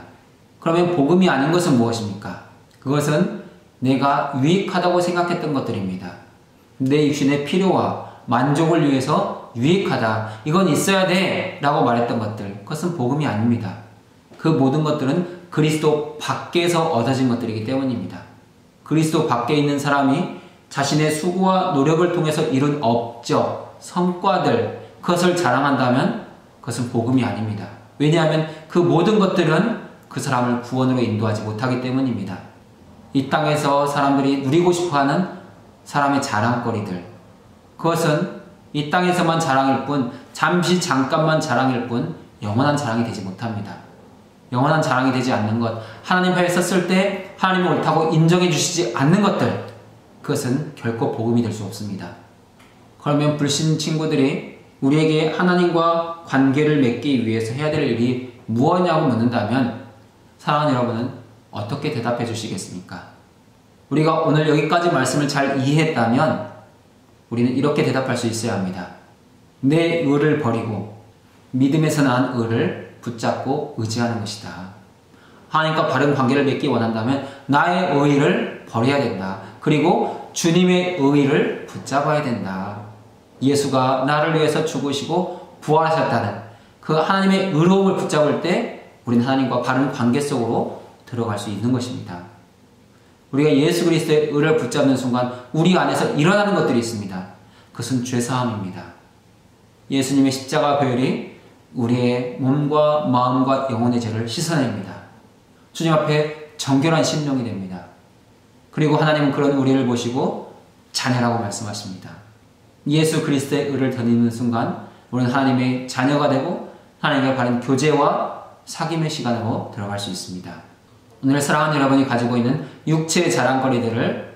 그러면 복음이 아닌 것은 무엇입니까? 그것은 내가 유익하다고 생각했던 것들입니다. 내 육신의 필요와 만족을 위해서 유익하다, 이건 있어야 돼 라고 말했던 것들, 그것은 복음이 아닙니다. 그 모든 것들은 그리스도 밖에서 얻어진 것들이기 때문입니다. 그리스도 밖에 있는 사람이 자신의 수고와 노력을 통해서 이룬 업적, 성과들, 그것을 자랑한다면 그것은 복음이 아닙니다. 왜냐하면 그 모든 것들은 그 사람을 구원으로 인도하지 못하기 때문입니다. 이 땅에서 사람들이 누리고 싶어하는 사람의 자랑거리들, 그것은 이 땅에서만 자랑일 뿐, 잠시 잠깐만 자랑일 뿐 영원한 자랑이 되지 못합니다. 영원한 자랑이 되지 않는 것, 하나님 편에 섰을 때 하나님을 옳다고 인정해 주시지 않는 것들, 그것은 결코 복음이 될 수 없습니다. 그러면 불신 친구들이 우리에게 하나님과 관계를 맺기 위해서 해야 될 일이 무엇이냐고 묻는다면 사랑하는 여러분은 어떻게 대답해 주시겠습니까? 우리가 오늘 여기까지 말씀을 잘 이해했다면 우리는 이렇게 대답할 수 있어야 합니다. 내 의를 버리고 믿음에서 난 의를 붙잡고 의지하는 것이다. 하나님과 바른 관계를 맺기 원한다면 나의 의를 버려야 된다. 그리고 주님의 의를 붙잡아야 된다. 예수가 나를 위해서 죽으시고 부활하셨다는 그 하나님의 의로움을 붙잡을 때 우리는 하나님과 바른 관계 속으로 들어갈 수 있는 것입니다. 우리가 예수 그리스도의 의를 붙잡는 순간 우리 안에서 일어나는 것들이 있습니다. 그것은 죄사함입니다. 예수님의 십자가 보혈이 우리의 몸과 마음과 영혼의 죄를 씻어냅니다. 주님 앞에 정결한 심령이 됩니다. 그리고 하나님은 그런 우리를 보시고 자녀라고 말씀하십니다. 예수 그리스도의 의를 덧입는 순간 우리는 하나님의 자녀가 되고 하나님과 바른 교제와 사귐의 시간으로 들어갈 수 있습니다. 오늘 사랑하는 여러분이 가지고 있는 육체의 자랑거리들을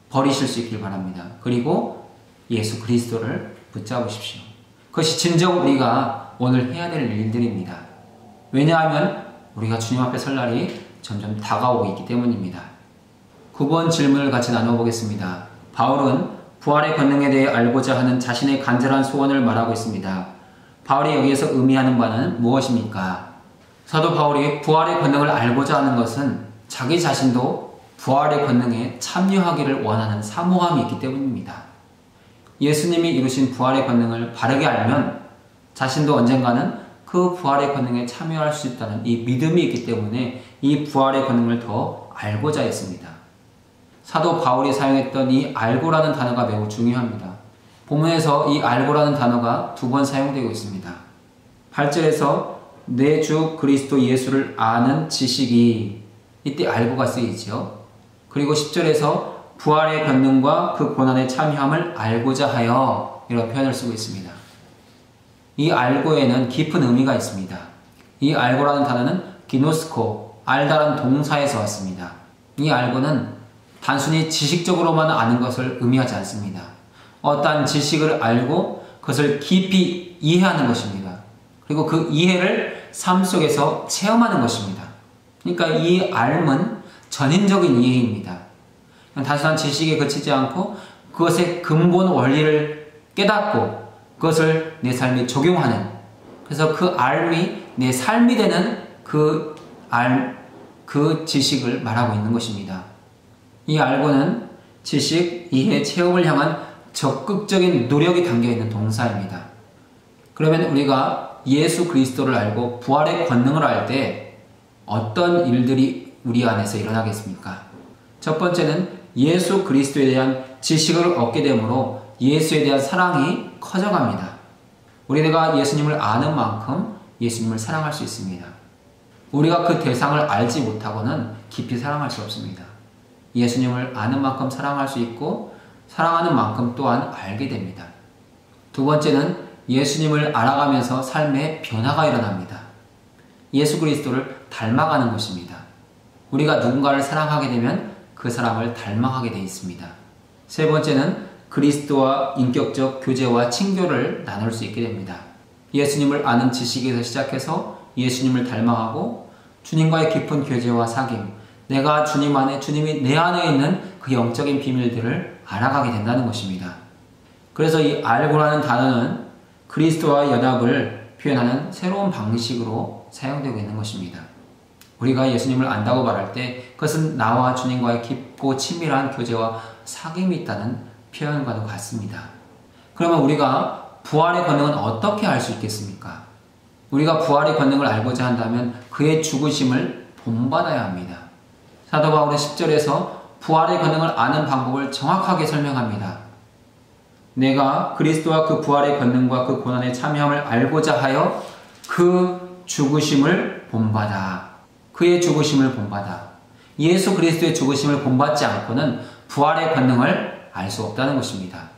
버리실 수 있길 바랍니다. 그리고 예수 그리스도를 붙잡으십시오. 그것이 진정 우리가 오늘 해야 될 일들입니다. 왜냐하면 우리가 주님 앞에 설 날이 점점 다가오고 있기 때문입니다. 9번 질문을 같이 나눠보겠습니다. 바울은 부활의 권능에 대해 알고자 하는 자신의 간절한 소원을 말하고 있습니다. 바울이 여기에서 의미하는 바는 무엇입니까? 사도 바울이 부활의 권능을 알고자 하는 것은 자기 자신도 부활의 권능에 참여하기를 원하는 사모함이 있기 때문입니다. 예수님이 이루신 부활의 권능을 바르게 알면 자신도 언젠가는 그 부활의 권능에 참여할 수 있다는 이 믿음이 있기 때문에 이 부활의 권능을 더 알고자 했습니다. 사도 바울이 사용했던 이 알고라는 단어가 매우 중요합니다. 본문에서 이 알고라는 단어가 2번 사용되고 있습니다. 8절에서 내 주 그리스도 예수를 아는 지식이, 이때 알고가 쓰이죠. 그리고 10절에서 부활의 권능과 그 고난에 참여함을 알고자 하여, 이런 표현을 쓰고 있습니다. 이 알고에는 깊은 의미가 있습니다. 이 알고라는 단어는 기노스코, 알다란 동사에서 왔습니다. 이 알고는 단순히 지식적으로만 아는 것을 의미하지 않습니다. 어떠한 지식을 알고 그것을 깊이 이해하는 것입니다. 그리고 그 이해를 삶 속에서 체험하는 것입니다. 그러니까 이 알은 전인적인 이해입니다. 단순한 지식에 그치지 않고 그것의 근본 원리를 깨닫고 그것을 내 삶에 적용하는, 그래서 그 알이 내 삶이 되는 그 지식을 말하고 있는 것입니다. 이 알고는 지식, 이해, 체험을 향한 적극적인 노력이 담겨있는 동사입니다. 그러면 우리가 예수 그리스도를 알고 부활의 권능을 알 때 어떤 일들이 우리 안에서 일어나겠습니까? 첫 번째는 예수 그리스도에 대한 지식을 얻게 되므로 예수에 대한 사랑이 커져갑니다. 우리가 예수님을 아는 만큼 예수님을 사랑할 수 있습니다. 우리가 그 대상을 알지 못하고는 깊이 사랑할 수 없습니다. 예수님을 아는 만큼 사랑할 수 있고 사랑하는 만큼 또한 알게 됩니다. 두 번째는 예수님을 알아가면서 삶의 변화가 일어납니다. 예수 그리스도를 닮아가는 것입니다. 우리가 누군가를 사랑하게 되면 그 사람을 닮아가게 되어 있습니다. 세 번째는 그리스도와 인격적 교제와 친교를 나눌 수 있게 됩니다. 예수님을 아는 지식에서 시작해서 예수님을 닮아가고 주님과의 깊은 교제와 사귐, 내가 주님 안에, 주님이 내 안에 있는 그 영적인 비밀들을 알아가게 된다는 것입니다. 그래서 이 알고라는 단어는 그리스도와 연합을 표현하는 새로운 방식으로 사용되고 있는 것입니다. 우리가 예수님을 안다고 말할 때 그것은 나와 주님과의 깊고 친밀한 교제와 사귐이 있다는 표현과도 같습니다. 그러면 우리가 부활의 권능은 어떻게 알 수 있겠습니까? 우리가 부활의 권능을 알고자 한다면 그의 죽으심을 본받아야 합니다. 사도 바울은 10절에서 부활의 권능을 아는 방법을 정확하게 설명합니다. 내가 그리스도와 그 부활의 권능과 그 고난에 참여함을 알고자 하여 그 죽으심을 본받아. 그의 죽으심을 본받아. 예수 그리스도의 죽으심을 본받지 않고는 부활의 권능을 알 수 없다는 것입니다.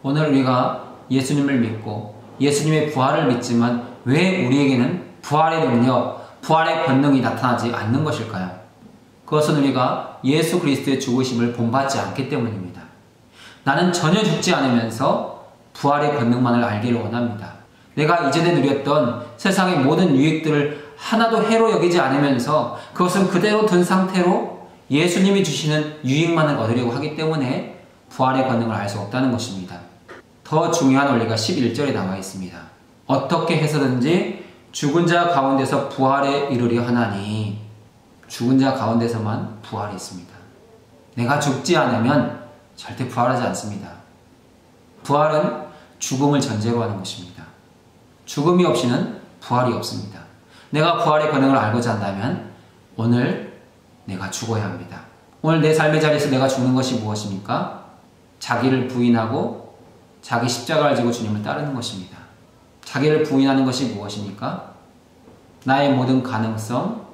오늘 우리가 예수님을 믿고 예수님의 부활을 믿지만 왜 우리에게는 부활의 능력, 부활의 권능이 나타나지 않는 것일까요? 그것은 우리가 예수 그리스도의 죽으심을 본받지 않기 때문입니다. 나는 전혀 죽지 않으면서 부활의 권능만을 알기를 원합니다. 내가 이전에 누렸던 세상의 모든 유익들을 하나도 해로 여기지 않으면서 그것은 그대로 둔 상태로 예수님이 주시는 유익만을 얻으려고 하기 때문에 부활의 권능을 알 수 없다는 것입니다. 더 중요한 원리가 11절에 나와 있습니다. 어떻게 해서든지 죽은 자 가운데서 부활에 이르려 하나니, 죽은 자 가운데서만 부활이 있습니다. 내가 죽지 않으면 절대 부활하지 않습니다. 부활은 죽음을 전제로 하는 것입니다. 죽음이 없이는 부활이 없습니다. 내가 부활의 권능을 알고자 한다면 오늘 내가 죽어야 합니다. 오늘 내 삶의 자리에서 내가 죽는 것이 무엇입니까? 자기를 부인하고 자기 십자가를 지고 주님을 따르는 것입니다. 자기를 부인하는 것이 무엇입니까? 나의 모든 가능성,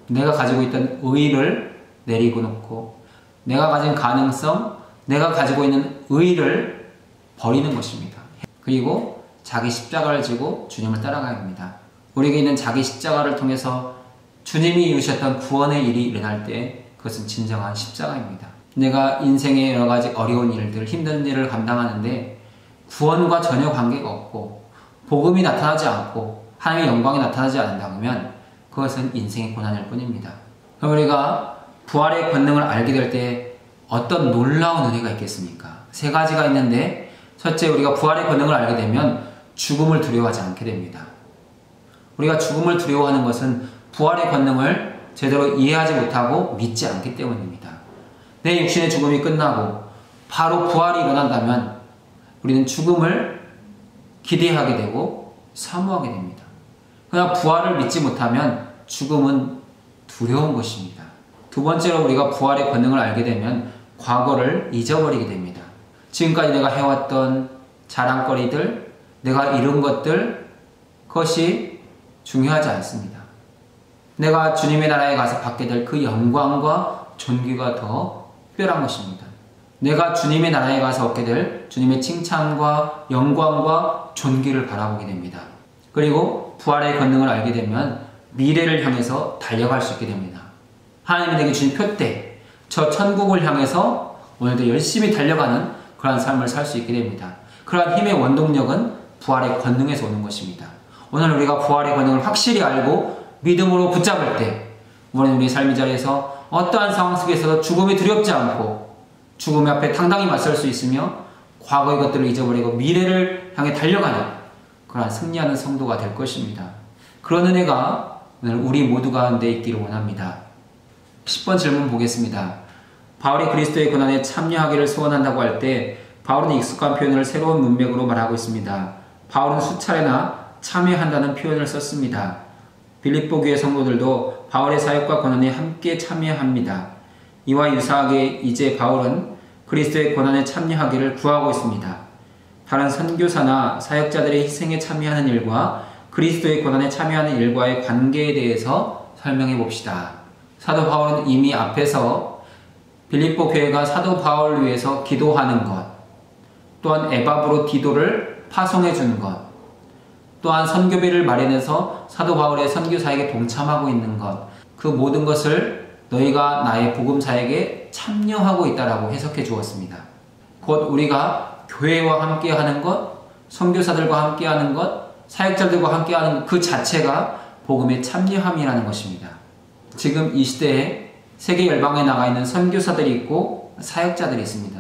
내가 가지고 있던 의의를 내리고 놓고 내가 가진 가능성, 내가 가지고 있는 의의를 버리는 것입니다. 그리고 자기 십자가를 지고 주님을 따라가야 합니다. 우리에게 있는 자기 십자가를 통해서 주님이 이루셨던 구원의 일이 일어날 때 그것은 진정한 십자가입니다. 내가 인생의 여러 가지 어려운 일들, 힘든 일을 감당하는데 구원과 전혀 관계가 없고 복음이 나타나지 않고 하나님의 영광이 나타나지 않는다면 그것은 인생의 고난일 뿐입니다. 그럼 우리가 부활의 권능을 알게 될 때 어떤 놀라운 은혜가 있겠습니까? 세 가지가 있는데 첫째, 우리가 부활의 권능을 알게 되면 죽음을 두려워하지 않게 됩니다. 우리가 죽음을 두려워하는 것은 부활의 권능을 제대로 이해하지 못하고 믿지 않기 때문입니다. 내 육신의 죽음이 끝나고 바로 부활이 일어난다면 우리는 죽음을 기대하게 되고 사모하게 됩니다. 그러나 부활을 믿지 못하면 죽음은 두려운 것입니다. 두 번째로 우리가 부활의 권능을 알게 되면 과거를 잊어버리게 됩니다. 지금까지 내가 해왔던 자랑거리들, 내가 이룬 것들, 그것이 중요하지 않습니다. 내가 주님의 나라에 가서 받게 될 그 영광과 존귀가 더 특별한 것입니다. 내가 주님의 나라에 가서 얻게 될 주님의 칭찬과 영광과 존귀를 바라보게 됩니다. 그리고 부활의 권능을 알게 되면 미래를 향해서 달려갈 수 있게 됩니다. 하나님이 내게 주신 표대, 저 천국을 향해서 오늘도 열심히 달려가는 그러한 삶을 살 수 있게 됩니다. 그러한 힘의 원동력은 부활의 권능에서 오는 것입니다. 오늘 우리가 부활의 권능을 확실히 알고 믿음으로 붙잡을 때 우리는 우리 삶의 자리에서 어떠한 상황 속에서도 죽음이 두렵지 않고 죽음 앞에 당당히 맞설 수 있으며 과거의 것들을 잊어버리고 미래를 향해 달려가는 그러한 승리하는 성도가 될 것입니다. 그런 은혜가 오늘 우리 모두 가운데 있기를 원합니다. 10번 질문 보겠습니다. 바울이 그리스도의 고난에 참여하기를 소원한다고 할 때 바울은 익숙한 표현을 새로운 문맥으로 말하고 있습니다. 바울은 수차례나 참여한다는 표현을 썼습니다. 빌립보 교회 성도들도 바울의 사역과 고난에 함께 참여합니다. 이와 유사하게 이제 바울은 그리스도의 고난에 참여하기를 구하고 있습니다. 다른 선교사나 사역자들의 희생에 참여하는 일과 그리스도의 고난에 참여하는 일과의 관계에 대해서 설명해 봅시다. 사도 바울은 이미 앞에서 빌립보 교회가 사도 바울을 위해서 기도하는 것, 또한 에바브로 디도를 파송해 주는 것, 또한 선교비를 마련해서 사도 바울의 선교 사역에 동참하고 있는 것, 그 모든 것을 너희가 나의 복음 사역에 참여하고 있다라고 해석해 주었습니다. 곧 우리가 교회와 함께하는 것, 선교사들과 함께하는 것, 사역자들과 함께하는 그 자체가 복음의 참여함이라는 것입니다. 지금 이 시대에 세계 열방에 나가 있는 선교사들이 있고 사역자들이 있습니다.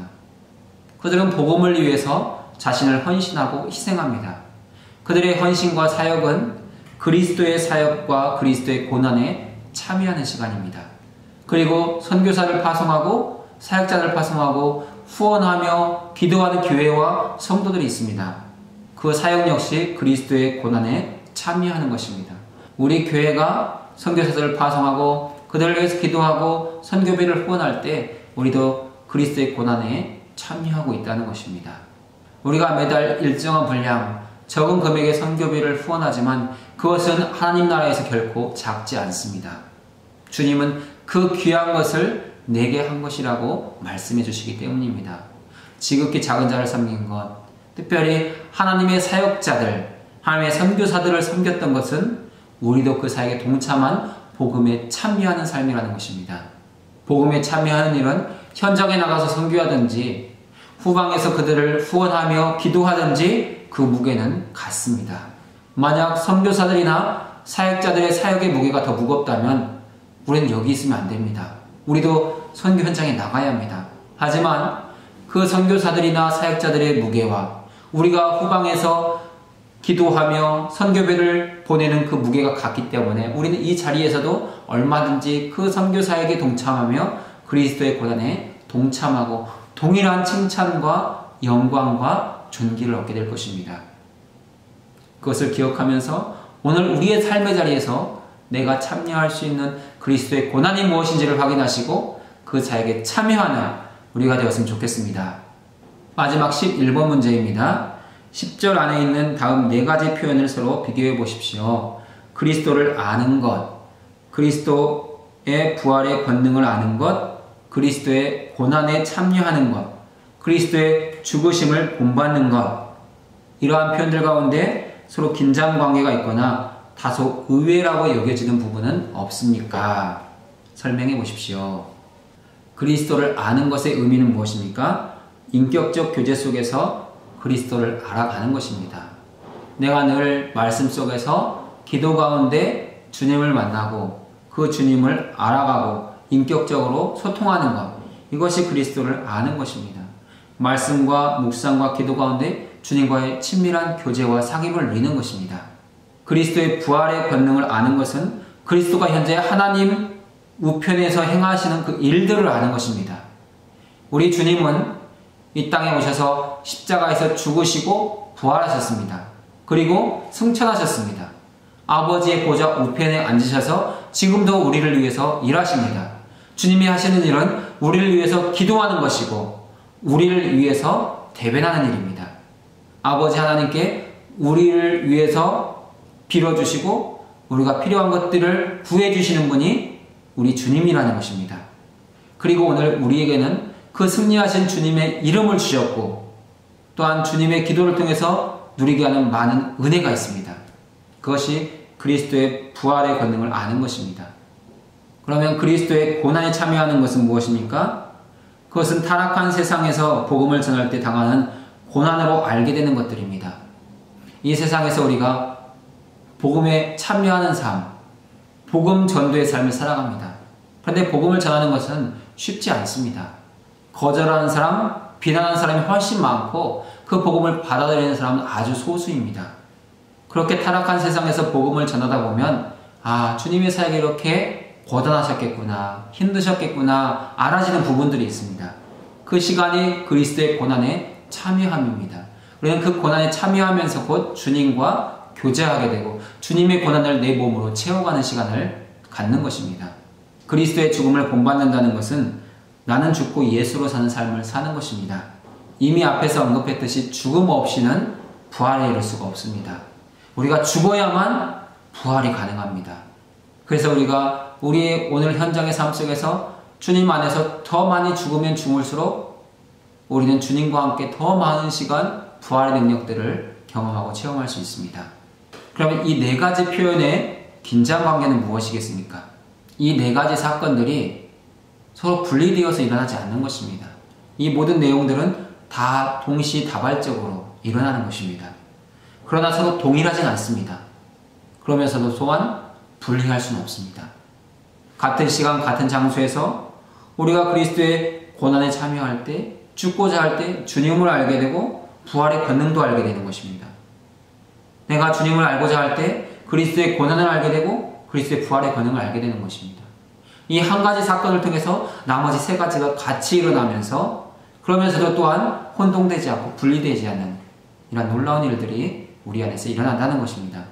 그들은 복음을 위해서 자신을 헌신하고 희생합니다. 그들의 헌신과 사역은 그리스도의 사역과 그리스도의 고난에 참여하는 시간입니다. 그리고 선교사를 파송하고 사역자를 파송하고 후원하며 기도하는 교회와 성도들이 있습니다. 그 사역 역시 그리스도의 고난에 참여하는 것입니다. 우리 교회가 선교사들을 파송하고 그들을 위해서 기도하고 선교비를 후원할 때 우리도 그리스도의 고난에 참여하고 있다는 것입니다. 우리가 매달 일정한 분량, 적은 금액의 선교비를 후원하지만 그것은 하나님 나라에서 결코 작지 않습니다. 주님은 그 귀한 것을 내게 한 것이라고 말씀해 주시기 때문입니다. 지극히 작은 자를 섬긴 것, 특별히 하나님의 사역자들, 하나님의 선교사들을 섬겼던 것은 우리도 그 사역에 동참한 복음에 참여하는 삶이라는 것입니다. 복음에 참여하는 일은 현장에 나가서 선교하든지 후방에서 그들을 후원하며 기도하든지 그 무게는 같습니다. 만약 선교사들이나 사역자들의 사역의 무게가 더 무겁다면 우리는 여기 있으면 안 됩니다. 우리도 선교 현장에 나가야 합니다. 하지만 그 선교사들이나 사역자들의 무게와 우리가 후방에서 기도하며 선교배를 보내는 그 무게가 같기 때문에 우리는 이 자리에서도 얼마든지 그 선교 사역에 동참하며 그리스도의 고난에 동참하고 동일한 칭찬과 영광과 존귀를 얻게 될 것입니다. 그것을 기억하면서 오늘 우리의 삶의 자리에서 내가 참여할 수 있는 그리스도의 고난이 무엇인지를 확인하시고 그 사역에 참여하는 우리가 되었으면 좋겠습니다. 마지막 11번 문제입니다. 10절 안에 있는 다음 네 가지 표현을 서로 비교해 보십시오. 그리스도를 아는 것, 그리스도의 부활의 권능을 아는 것, 그리스도의 고난에 참여하는 것, 그리스도의 죽으심을 본받는 것. 이러한 표현들 가운데 서로 긴장 관계가 있거나 다소 의외라고 여겨지는 부분은 없습니까? 설명해 보십시오. 그리스도를 아는 것의 의미는 무엇입니까? 인격적 교제 속에서 그리스도를 알아가는 것입니다. 내가 늘 말씀 속에서 기도 가운데 주님을 만나고 그 주님을 알아가고 인격적으로 소통하는 것, 이것이 그리스도를 아는 것입니다. 말씀과 묵상과 기도 가운데 주님과의 친밀한 교제와 사귐을 누리는 것입니다. 그리스도의 부활의 권능을 아는 것은 그리스도가 현재 하나님 우편에서 행하시는 그 일들을 아는 것입니다. 우리 주님은 이 땅에 오셔서 십자가에서 죽으시고 부활하셨습니다. 그리고 승천하셨습니다. 아버지의 보좌 우편에 앉으셔서 지금도 우리를 위해서 일하십니다. 주님이 하시는 일은 우리를 위해서 기도하는 것이고 우리를 위해서 대변하는 일입니다. 아버지 하나님께 우리를 위해서 빌어주시고 우리가 필요한 것들을 구해주시는 분이 우리 주님이라는 것입니다. 그리고 오늘 우리에게는 그 승리하신 주님의 이름을 주셨고 또한 주님의 기도를 통해서 누리게 하는 많은 은혜가 있습니다. 그것이 그리스도의 부활의 권능을 아는 것입니다. 그러면 그리스도의 고난에 참여하는 것은 무엇입니까? 그것은 타락한 세상에서 복음을 전할 때 당하는 고난으로 알게 되는 것들입니다. 이 세상에서 우리가 복음에 참여하는 삶, 복음 전도의 삶을 살아갑니다. 그런데 복음을 전하는 것은 쉽지 않습니다. 거절하는 사람, 비난하는 사람이 훨씬 많고 그 복음을 받아들이는 사람은 아주 소수입니다. 그렇게 타락한 세상에서 복음을 전하다 보면 주님의 사역이 이렇게 고단하셨겠구나, 힘드셨겠구나 알아지는 부분들이 있습니다. 그 시간이 그리스도의 고난에 참여함입니다. 우리는 그 고난에 참여하면서 곧 주님과 교제하게 되고 주님의 고난을 내 몸으로 채워가는 시간을 갖는 것입니다. 그리스도의 죽음을 본받는다는 것은 나는 죽고 예수로 사는 삶을 사는 것입니다. 이미 앞에서 언급했듯이 죽음 없이는 부활에 이를 수가 없습니다. 우리가 죽어야만 부활이 가능합니다. 그래서 우리가 우리의 오늘 현장의 삶 속에서 주님 안에서 더 많이 죽으면 죽을수록 우리는 주님과 함께 더 많은 시간 부활의 능력들을 경험하고 체험할 수 있습니다. 그러면 이 네 가지 표현의 긴장 관계는 무엇이겠습니까? 이 네 가지 사건들이 서로 분리되어서 일어나지 않는 것입니다. 이 모든 내용들은 다 동시다발적으로 일어나는 것입니다. 그러나 서로 동일하진 않습니다. 그러면서도 또한 분리할 수는 없습니다. 같은 시간 같은 장소에서 우리가 그리스도의 고난에 참여할 때, 죽고자 할 때 주님을 알게 되고 부활의 권능도 알게 되는 것입니다. 내가 주님을 알고자 할 때 그리스도의 고난을 알게 되고 그리스도의 부활의 권능을 알게 되는 것입니다. 이 한 가지 사건을 통해서 나머지 세 가지가 같이 일어나면서 그러면서도 또한 혼동되지 않고 분리되지 않는 이런 놀라운 일들이 우리 안에서 일어난다는 것입니다.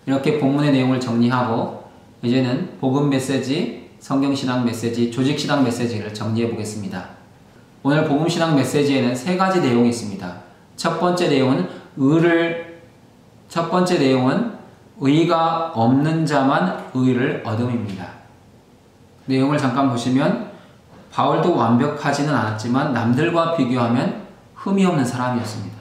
이렇게 본문의 내용을 정리하고 이제는 복음 메시지, 성경신앙 메시지, 조직신앙 메시지를 정리해 보겠습니다. 오늘 복음신앙 메시지에는 세 가지 내용이 있습니다. 첫 번째 내용은 의가 없는 자만 의를 얻음입니다. 내용을 잠깐 보시면 바울도 완벽하지는 않았지만 남들과 비교하면 흠이 없는 사람이었습니다.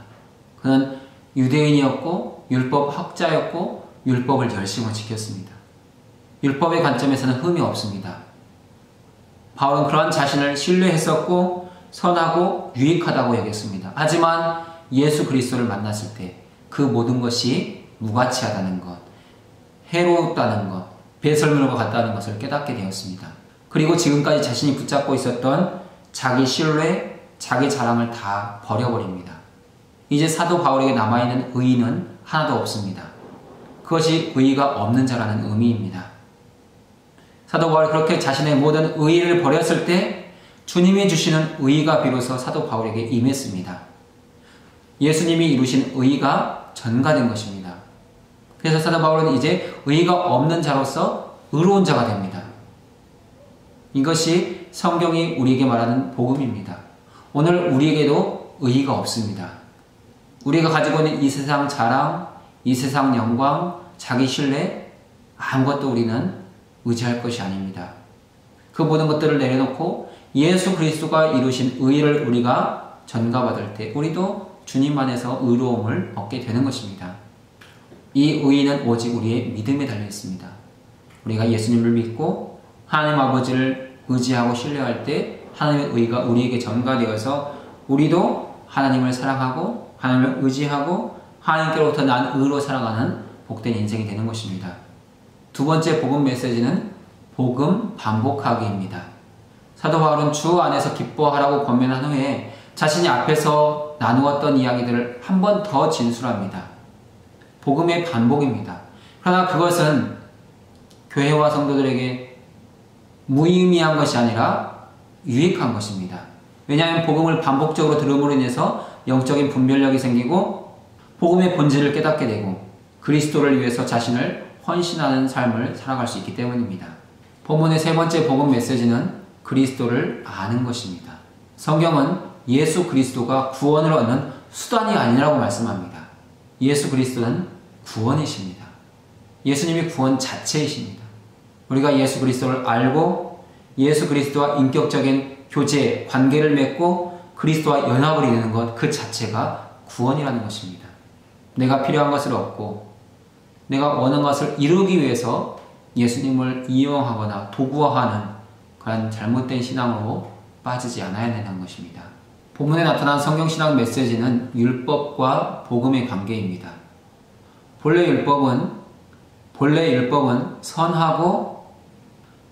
그는 유대인이었고 율법 학자였고 율법을 열심히 지켰습니다. 율법의 관점에서는 흠이 없습니다. 바울은 그러한 자신을 신뢰했었고 선하고 유익하다고 여겼습니다. 하지만 예수 그리스도를 만났을 때 그 모든 것이 무가치하다는 것, 해로웠다는 것, 배설물과 같다는 것을 깨닫게 되었습니다. 그리고 지금까지 자신이 붙잡고 있었던 자기 신뢰, 자기 자랑을 다 버려버립니다. 이제 사도 바울에게 남아있는 의의는 하나도 없습니다. 그것이 의의가 없는 자라는 의미입니다. 사도 바울이 그렇게 자신의 모든 의의를 버렸을 때 주님이 주시는 의의가 비로소 사도 바울에게 임했습니다. 예수님이 이루신 의의가 전가된 것입니다. 그래서 사도 바울은 이제 의의가 없는 자로서 의로운 자가 됩니다. 이것이 성경이 우리에게 말하는 복음입니다. 오늘 우리에게도 의의가 없습니다. 우리가 가지고 있는 이 세상 자랑, 이 세상 영광, 자기 신뢰, 아무것도 우리는 의지할 것이 아닙니다. 그 모든 것들을 내려놓고 예수 그리스도가 이루신 의의를 우리가 전가받을 때 우리도 주님 안에서 의로움을 얻게 되는 것입니다. 이 의의는 오직 우리의 믿음에 달려 있습니다. 우리가 예수님을 믿고 하나님 아버지를 의지하고 신뢰할 때 하나님의 의의가 우리에게 전가되어서 우리도 하나님을 사랑하고 하나님을 의지하고 하나님께로부터 난 의로 살아가는 복된 인생이 되는 것입니다. 두 번째 복음 메시지는 복음 반복하기입니다. 사도 바울은 주 안에서 기뻐하라고 권면한 후에 자신이 앞에서 나누었던 이야기들을 한 번 더 진술합니다. 복음의 반복입니다. 그러나 그것은 교회와 성도들에게 무의미한 것이 아니라 유익한 것입니다. 왜냐하면 복음을 반복적으로 들음으로 인해서 영적인 분별력이 생기고 복음의 본질을 깨닫게 되고 그리스도를 위해서 자신을 헌신하는 삶을 살아갈 수 있기 때문입니다. 본문의 세 번째 복음 메시지는 그리스도를 아는 것입니다. 성경은 예수 그리스도가 구원을 얻는 수단이 아니라고 말씀합니다. 예수 그리스도는 구원이십니다. 예수님이 구원 자체이십니다. 우리가 예수 그리스도를 알고 예수 그리스도와 인격적인 교제, 관계를 맺고 그리스도와 연합을 이루는 것 그 자체가 구원이라는 것입니다. 내가 필요한 것을 얻고 내가 원하는 것을 이루기 위해서 예수님을 이용하거나 도구화하는 그런 잘못된 신앙으로 빠지지 않아야 되는 것입니다. 본문에 나타난 성경신앙 메시지는 율법과 복음의 관계입니다.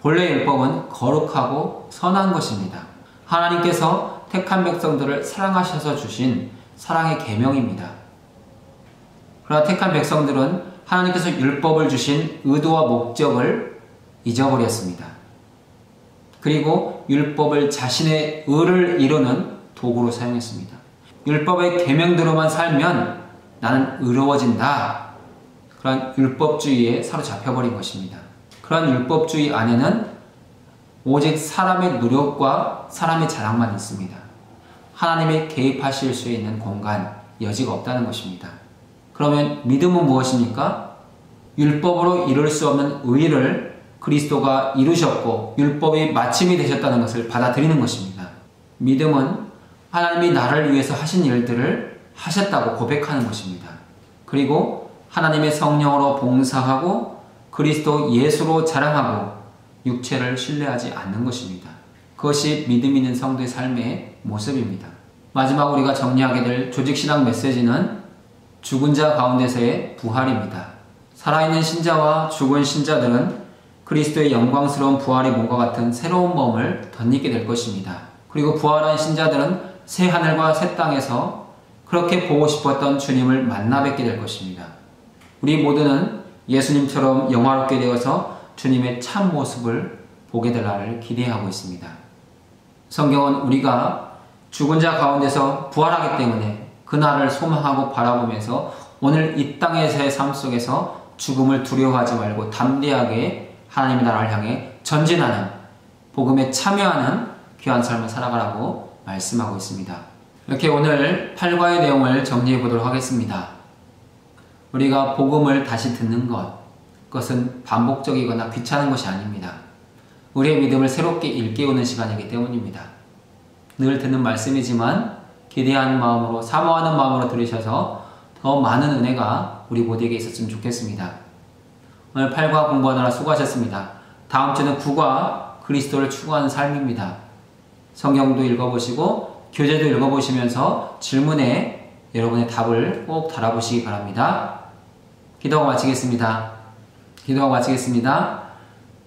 본래 율법은 거룩하고 선한 것입니다. 하나님께서 택한 백성들을 사랑하셔서 주신 사랑의 계명입니다. 그러나 택한 백성들은 하나님께서 율법을 주신 의도와 목적을 잊어버렸습니다. 그리고 율법을 자신의 의를 이루는 도구로 사용했습니다. 율법의 계명대로만 살면 나는 의로워진다. 그런 율법주의에 사로잡혀버린 것입니다. 그런 율법주의 안에는 오직 사람의 노력과 사람의 자랑만 있습니다. 하나님의 개입하실 수 있는 공간, 여지가 없다는 것입니다. 그러면 믿음은 무엇입니까? 율법으로 이룰 수 없는 의를 그리스도가 이루셨고 율법이 마침이 되셨다는 것을 받아들이는 것입니다. 믿음은 하나님이 나를 위해서 하신 일들을 하셨다고 고백하는 것입니다. 그리고 하나님의 성령으로 봉사하고 그리스도 예수로 자랑하고 육체를 신뢰하지 않는 것입니다. 그것이 믿음 있는 성도의 삶의 모습입니다. 마지막 우리가 정리하게 될 조직신앙 메시지는 죽은 자 가운데서의 부활입니다. 살아있는 신자와 죽은 신자들은 그리스도의 영광스러운 부활의 몸과 같은 새로운 몸을 덧입게 될 것입니다. 그리고 부활한 신자들은 새 하늘과 새 땅에서 그렇게 보고 싶었던 주님을 만나 뵙게 될 것입니다. 우리 모두는 예수님처럼 영화롭게 되어서 주님의 참 모습을 보게 될 날을 기대하고 있습니다. 성경은 우리가 죽은 자 가운데서 부활하기 때문에 그날을 소망하고 바라보면서 오늘 이 땅에서의 삶 속에서 죽음을 두려워하지 말고 담대하게 하나님의 나라를 향해 전진하는, 복음에 참여하는 귀한 삶을 살아가라고 말씀하고 있습니다. 이렇게 오늘 8과의 내용을 정리해 보도록 하겠습니다. 우리가 복음을 다시 듣는 것, 그것은 반복적이거나 귀찮은 것이 아닙니다. 우리의 믿음을 새롭게 일깨우는 시간이기 때문입니다. 늘 듣는 말씀이지만 기대하는 마음으로, 사모하는 마음으로 들으셔서 더 많은 은혜가 우리 모두에게 있었으면 좋겠습니다. 오늘 8과 공부하느라 수고하셨습니다. 다음 주는 9과 그리스도를 추구하는 삶입니다. 성경도 읽어보시고 교재도 읽어보시면서 질문에 여러분의 답을 꼭 달아보시기 바랍니다. 기도하고 마치겠습니다.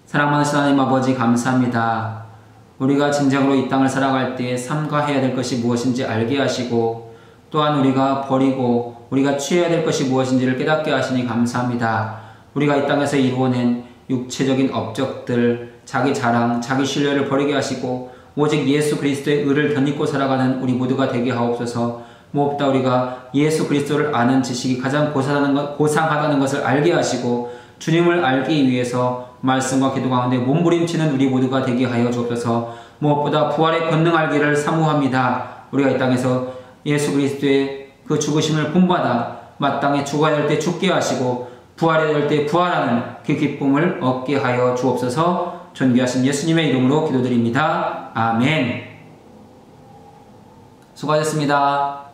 사랑 많으신 하나님 아버지 감사합니다. 우리가 진정으로 이 땅을 살아갈 때 삼가해야 될 것이 무엇인지 알게 하시고 또한 우리가 버리고 우리가 취해야 될 것이 무엇인지를 깨닫게 하시니 감사합니다. 우리가 이 땅에서 이루어낸 육체적인 업적들, 자기 자랑, 자기 신뢰를 버리게 하시고 오직 예수 그리스도의 의를 덧입고 살아가는 우리 모두가 되게 하옵소서. 무엇보다 우리가 예수 그리스도를 아는 지식이 가장 고상하다는 것을 알게 하시고 주님을 알기 위해서 말씀과 기도 가운데 몸부림치는 우리 모두가 되게 하여 주옵소서. 무엇보다 부활의 권능 알기를 사모합니다. 우리가 이 땅에서 예수 그리스도의 그 죽으심을 본받아 마땅히 죽어야 할 때 죽게 하시고 부활해야 될 때 부활하는 그 기쁨을 얻게 하여 주옵소서. 존귀하신 예수님의 이름으로 기도드립니다. 아멘. 수고하셨습니다.